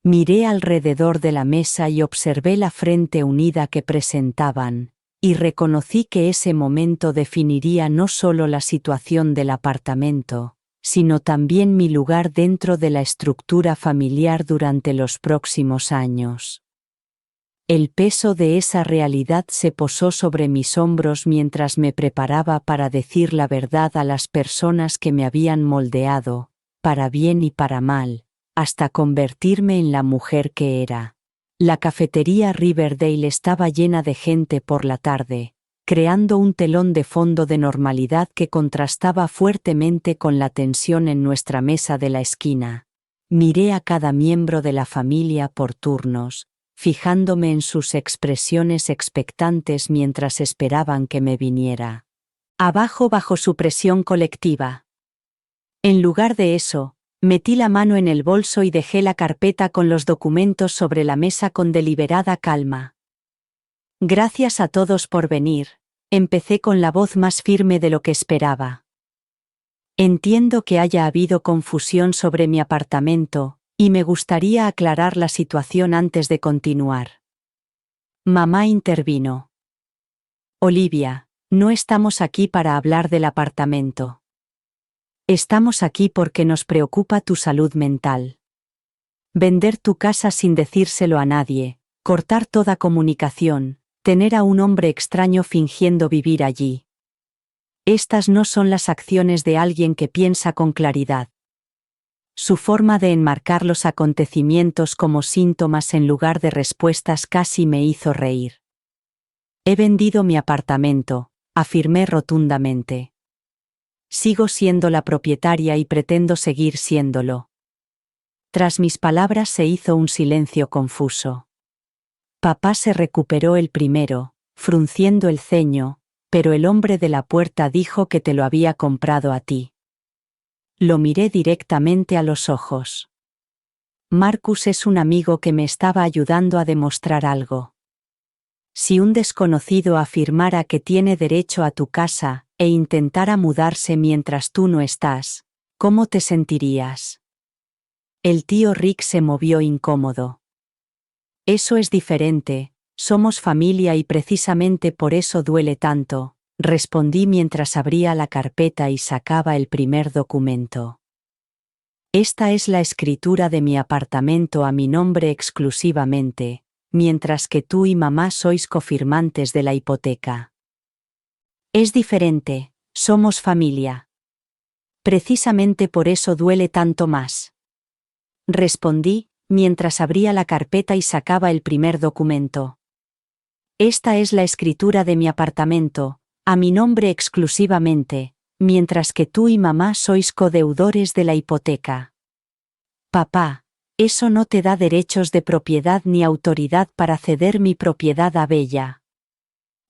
Miré alrededor de la mesa y observé la frente unida que presentaban, y reconocí que ese momento definiría no solo la situación del apartamento, sino también mi lugar dentro de la estructura familiar durante los próximos años. El peso de esa realidad se posó sobre mis hombros mientras me preparaba para decir la verdad a las personas que me habían moldeado, para bien y para mal, hasta convertirme en la mujer que era. La cafetería Riverdale estaba llena de gente por la tarde, creando un telón de fondo de normalidad que contrastaba fuertemente con la tensión en nuestra mesa de la esquina. Miré a cada miembro de la familia por turnos, fijándome en sus expresiones expectantes mientras esperaban que me viniera abajo bajo su presión colectiva. En lugar de eso, metí la mano en el bolso y dejé la carpeta con los documentos sobre la mesa con deliberada calma. Gracias a todos por venir, Empecé con la voz más firme de lo que esperaba. Entiendo que haya habido confusión sobre mi apartamento, y me gustaría aclarar la situación antes de continuar. Mamá intervino. Olivia, no estamos aquí para hablar del apartamento. Estamos aquí porque nos preocupa tu salud mental. Vender tu casa sin decírselo a nadie, cortar toda comunicación, tener a un hombre extraño fingiendo vivir allí. Estas no son las acciones de alguien que piensa con claridad. Su forma de enmarcar los acontecimientos como síntomas en lugar de respuestas casi me hizo reír. He vendido mi apartamento, afirmé rotundamente. Sigo siendo la propietaria y pretendo seguir siéndolo. Tras mis palabras se hizo un silencio confuso. Papá se recuperó el primero, frunciendo el ceño, pero el hombre de la puerta dijo que te lo había comprado a ti. Lo miré directamente a los ojos. Marcus es un amigo que me estaba ayudando a demostrar algo. Si un desconocido afirmara que tiene derecho a tu casa e intentara mudarse mientras tú no estás, ¿cómo te sentirías? El tío Rick se movió incómodo. Eso es diferente, somos familia y precisamente por eso duele tanto, respondí mientras abría la carpeta y sacaba el primer documento. Esta es la escritura de mi apartamento a mi nombre exclusivamente, mientras que tú y mamá sois cofirmantes de la hipoteca. Es diferente, somos familia. Precisamente por eso duele tanto más. Respondí, mientras abría la carpeta y sacaba el primer documento. Esta es la escritura de mi apartamento, a mi nombre exclusivamente, mientras que tú y mamá sois codeudores de la hipoteca. Papá, eso no te da derechos de propiedad ni autoridad para ceder mi propiedad a Bella.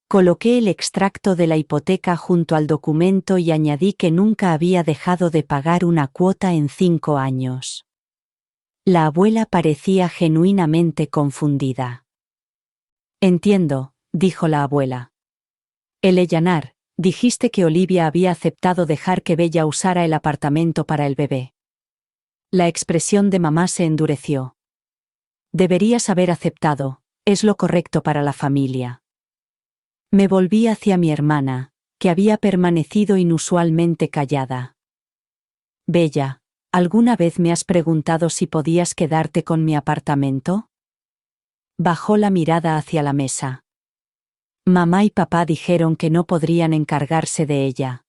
Coloqué el extracto de la hipoteca junto al documento y añadí que nunca había dejado de pagar una cuota en 5 años. La abuela parecía genuinamente confundida. Entiendo, dijo la abuela. Eleyanar, dijiste que Olivia había aceptado dejar que Bella usara el apartamento para el bebé. La expresión de mamá se endureció. Deberías haber aceptado, es lo correcto para la familia. Me volví hacia mi hermana, que había permanecido inusualmente callada. Bella, ¿alguna vez me has preguntado si podías quedarte con mi apartamento? Bajó la mirada hacia la mesa. Mamá y papá dijeron que no podrían encargarse de ella.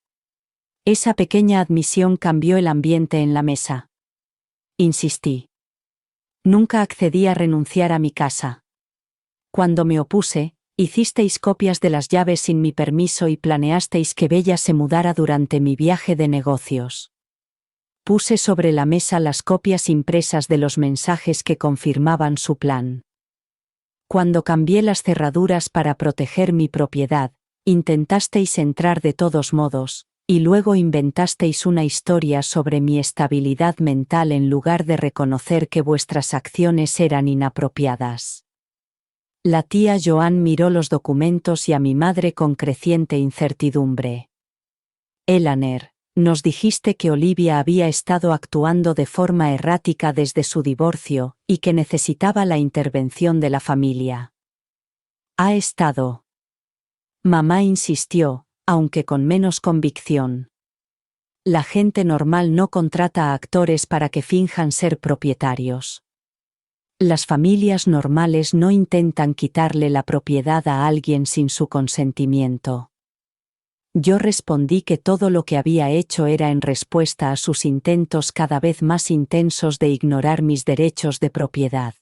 Esa pequeña admisión cambió el ambiente en la mesa. Insistí. Nunca accedí a renunciar a mi casa. Cuando me opuse, hicisteis copias de las llaves sin mi permiso y planeasteis que Bella se mudara durante mi viaje de negocios. Puse sobre la mesa las copias impresas de los mensajes que confirmaban su plan. Cuando cambié las cerraduras para proteger mi propiedad, intentasteis entrar de todos modos, y luego inventasteis una historia sobre mi estabilidad mental en lugar de reconocer que vuestras acciones eran inapropiadas. La tía Joan miró los documentos y a mi madre con creciente incertidumbre. Eleanor, nos dijiste que Olivia había estado actuando de forma errática desde su divorcio y que necesitaba la intervención de la familia. Ha estado. Mamá insistió, aunque con menos convicción. La gente normal no contrata a actores para que finjan ser propietarios. Las familias normales no intentan quitarle la propiedad a alguien sin su consentimiento. Yo respondí que todo lo que había hecho era en respuesta a sus intentos cada vez más intensos de ignorar mis derechos de propiedad.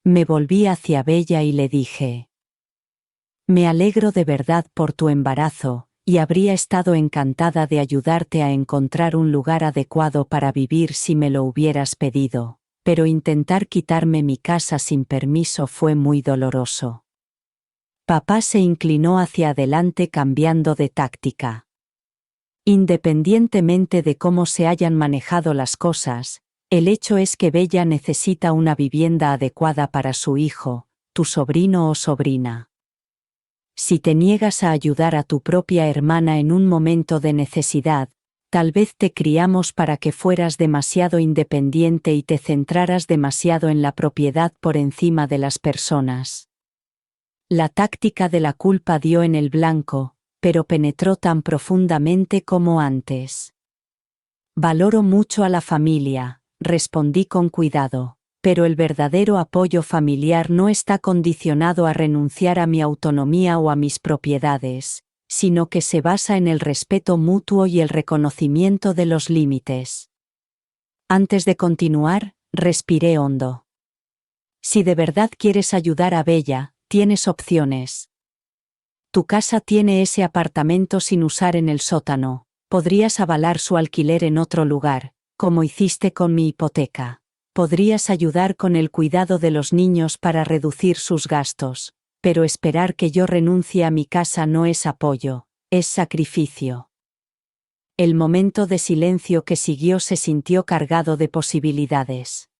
Me volví hacia Bella y le dije: me alegro de verdad por tu embarazo, y habría estado encantada de ayudarte a encontrar un lugar adecuado para vivir si me lo hubieras pedido, pero intentar quitarme mi casa sin permiso fue muy doloroso. Papá se inclinó hacia adelante cambiando de táctica. Independientemente de cómo se hayan manejado las cosas, el hecho es que Bella necesita una vivienda adecuada para su hijo, tu sobrino o sobrina. Si te niegas a ayudar a tu propia hermana en un momento de necesidad, tal vez te criamos para que fueras demasiado independiente y te centraras demasiado en la propiedad por encima de las personas. La táctica de la culpa dio en el blanco, pero penetró tan profundamente como antes. Valoro mucho a la familia, respondí con cuidado, pero el verdadero apoyo familiar no está condicionado a renunciar a mi autonomía o a mis propiedades, sino que se basa en el respeto mutuo y el reconocimiento de los límites. Antes de continuar, respiré hondo. Si de verdad quieres ayudar a Bella, tienes opciones. Tu casa tiene ese apartamento sin usar en el sótano, podrías avalar su alquiler en otro lugar, como hiciste con mi hipoteca. Podrías ayudar con el cuidado de los niños para reducir sus gastos, pero esperar que yo renuncie a mi casa no es apoyo, es sacrificio. El momento de silencio que siguió se sintió cargado de posibilidades.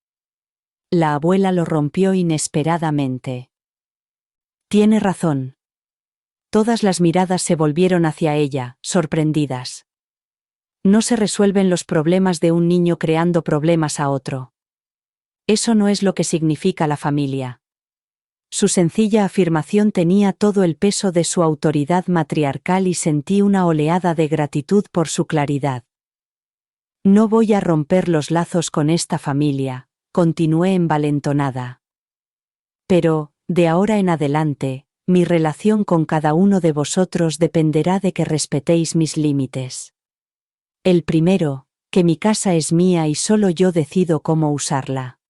La abuela lo rompió inesperadamente. Tiene razón. Todas las miradas se volvieron hacia ella, sorprendidas. No se resuelven los problemas de un niño creando problemas a otro. Eso no es lo que significa la familia. Su sencilla afirmación tenía todo el peso de su autoridad matriarcal y sentí una oleada de gratitud por su claridad. No voy a romper los lazos con esta familia, continué envalentonada. Pero, de ahora en adelante, mi relación con cada uno de vosotros dependerá de que respetéis mis límites. El primero, que mi casa es mía y solo yo decido cómo usarla.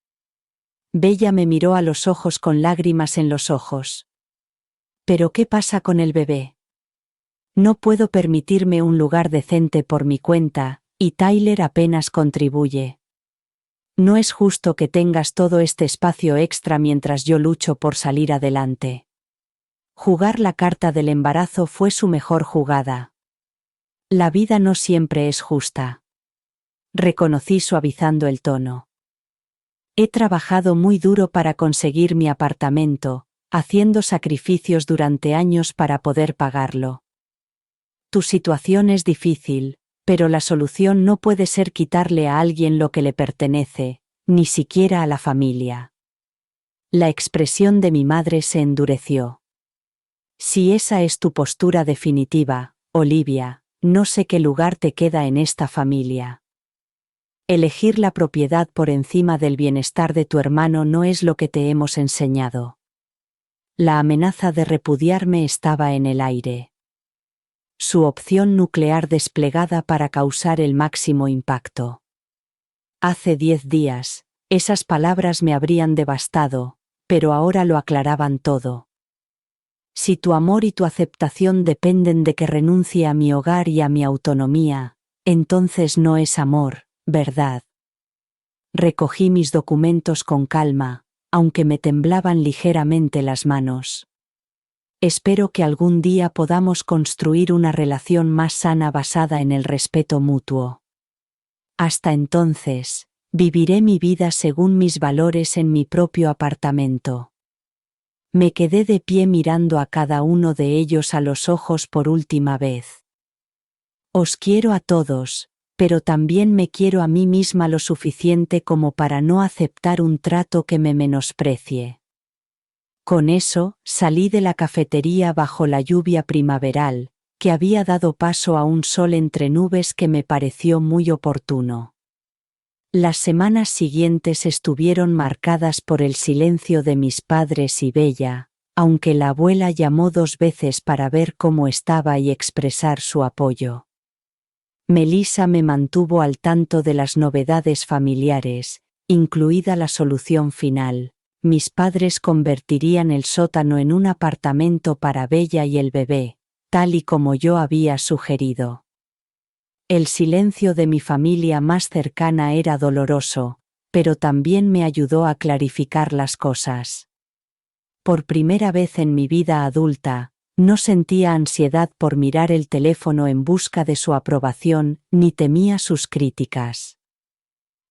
Bella me miró a los ojos con lágrimas en los ojos. ¿Pero qué pasa con el bebé? No puedo permitirme un lugar decente por mi cuenta, y Tyler apenas contribuye. No es justo que tengas todo este espacio extra mientras yo lucho por salir adelante. Jugar la carta del embarazo fue su mejor jugada. La vida no siempre es justa. Reconocí suavizando el tono. He trabajado muy duro para conseguir mi apartamento, haciendo sacrificios durante años para poder pagarlo. Tu situación es difícil, pero la solución no puede ser quitarle a alguien lo que le pertenece, ni siquiera a la familia. La expresión de mi madre se endureció. Si esa es tu postura definitiva, Olivia, no sé qué lugar te queda en esta familia. Elegir la propiedad por encima del bienestar de tu hermano no es lo que te hemos enseñado. La amenaza de repudiarme estaba en el aire. Su opción nuclear desplegada para causar el máximo impacto. Hace 10 días, esas palabras me habrían devastado, pero ahora lo aclaraban todo. Si tu amor y tu aceptación dependen de que renuncie a mi hogar y a mi autonomía, entonces no es amor, ¿verdad? Recogí mis documentos con calma, aunque me temblaban ligeramente las manos. Espero que algún día podamos construir una relación más sana basada en el respeto mutuo. Hasta entonces, viviré mi vida según mis valores en mi propio apartamento. Me quedé de pie mirando a cada uno de ellos a los ojos por última vez. Os quiero a todos, pero también me quiero a mí misma lo suficiente como para no aceptar un trato que me menosprecie. Con eso, salí de la cafetería bajo la lluvia primaveral, que había dado paso a un sol entre nubes que me pareció muy oportuno. Las semanas siguientes estuvieron marcadas por el silencio de mis padres y Bella, aunque la abuela llamó 2 veces para ver cómo estaba y expresar su apoyo. Melissa me mantuvo al tanto de las novedades familiares, incluida la solución final. Mis padres convertirían el sótano en un apartamento para Bella y el bebé, tal y como yo había sugerido. El silencio de mi familia más cercana era doloroso, pero también me ayudó a clarificar las cosas. Por primera vez en mi vida adulta, no sentía ansiedad por mirar el teléfono en busca de su aprobación, ni temía sus críticas.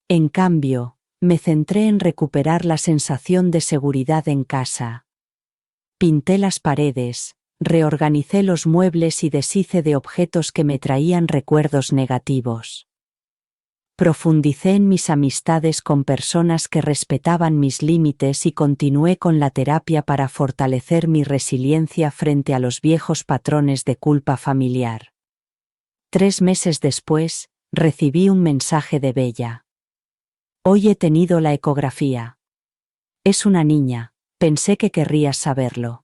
En cambio, me centré en recuperar la sensación de seguridad en casa. Pinté las paredes, reorganicé los muebles y deshice de objetos que me traían recuerdos negativos. Profundicé en mis amistades con personas que respetaban mis límites y continué con la terapia para fortalecer mi resiliencia frente a los viejos patrones de culpa familiar. 3 meses después, recibí un mensaje de Bella. Hoy he tenido la ecografía. Es una niña, pensé que querrías saberlo.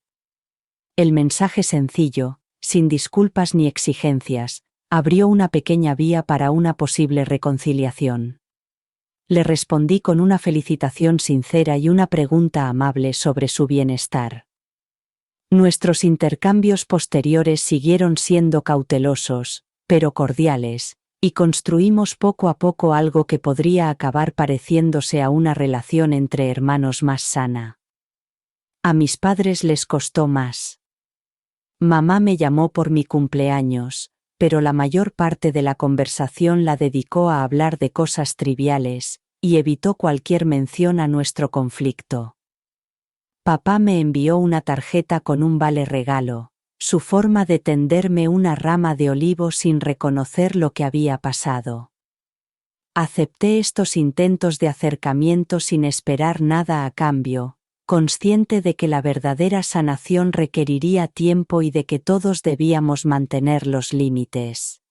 El mensaje sencillo, sin disculpas ni exigencias, abrió una pequeña vía para una posible reconciliación. Le respondí con una felicitación sincera y una pregunta amable sobre su bienestar. Nuestros intercambios posteriores siguieron siendo cautelosos, pero cordiales, y construimos poco a poco algo que podría acabar pareciéndose a una relación entre hermanos más sana. A mis padres les costó más. Mamá me llamó por mi cumpleaños, pero la mayor parte de la conversación la dedicó a hablar de cosas triviales, y evitó cualquier mención a nuestro conflicto. Papá me envió una tarjeta con un vale regalo, su forma de tenderme una rama de olivo sin reconocer lo que había pasado. Acepté estos intentos de acercamiento sin esperar nada a cambio, consciente de que la verdadera sanación requeriría tiempo y de que todos debíamos mantener los límites.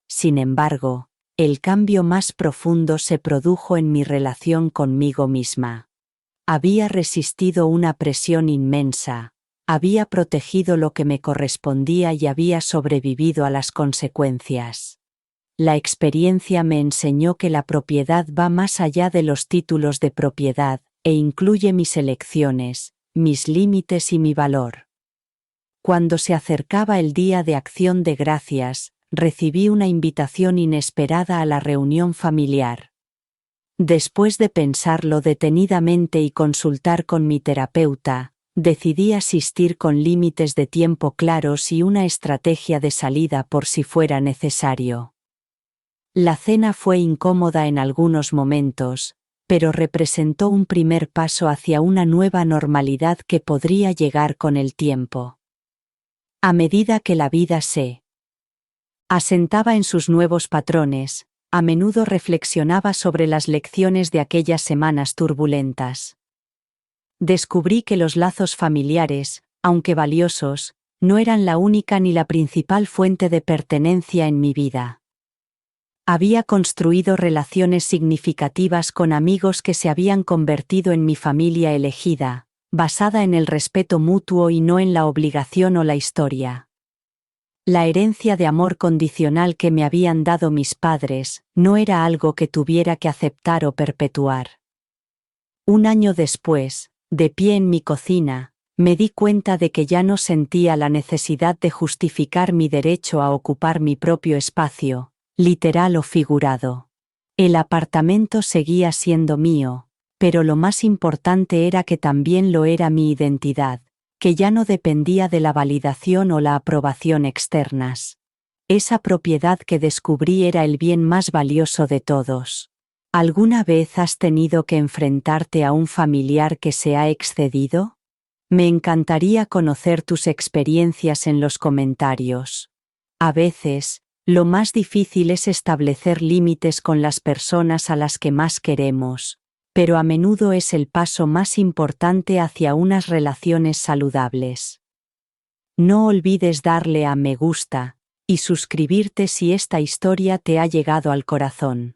Sin embargo, el cambio más profundo se produjo en mi relación conmigo misma. Había resistido una presión inmensa, había protegido lo que me correspondía y había sobrevivido a las consecuencias. La experiencia me enseñó que la propiedad va más allá de los títulos de propiedad, e incluye mis elecciones, mis límites y mi valor. Cuando se acercaba el Día de Acción de Gracias, recibí una invitación inesperada a la reunión familiar. Después de pensarlo detenidamente y consultar con mi terapeuta, decidí asistir con límites de tiempo claros y una estrategia de salida por si fuera necesario. La cena fue incómoda en algunos momentos, pero representó un primer paso hacia una nueva normalidad que podría llegar con el tiempo. A medida que la vida se asentaba en sus nuevos patrones, a menudo reflexionaba sobre las lecciones de aquellas semanas turbulentas. Descubrí que los lazos familiares, aunque valiosos, no eran la única ni la principal fuente de pertenencia en mi vida. Había construido relaciones significativas con amigos que se habían convertido en mi familia elegida, basada en el respeto mutuo y no en la obligación o la historia. La herencia de amor condicional que me habían dado mis padres no era algo que tuviera que aceptar o perpetuar. Un año después, de pie en mi cocina, me di cuenta de que ya no sentía la necesidad de justificar mi derecho a ocupar mi propio espacio, literal o figurado. El apartamento seguía siendo mío, pero lo más importante era que también lo era mi identidad, que ya no dependía de la validación o la aprobación externas. Esa propiedad que descubrí era el bien más valioso de todos. ¿Alguna vez has tenido que enfrentarte a un familiar que se ha excedido? Me encantaría conocer tus experiencias en los comentarios. A veces, lo más difícil es establecer límites con las personas a las que más queremos, pero a menudo es el paso más importante hacia unas relaciones saludables. No olvides darle a me gusta y suscribirte si esta historia te ha llegado al corazón.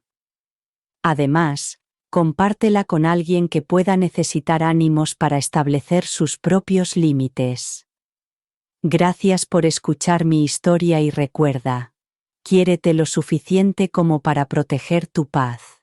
Además, compártela con alguien que pueda necesitar ánimos para establecer sus propios límites. Gracias por escuchar mi historia y recuerda, quiérete lo suficiente como para proteger tu paz.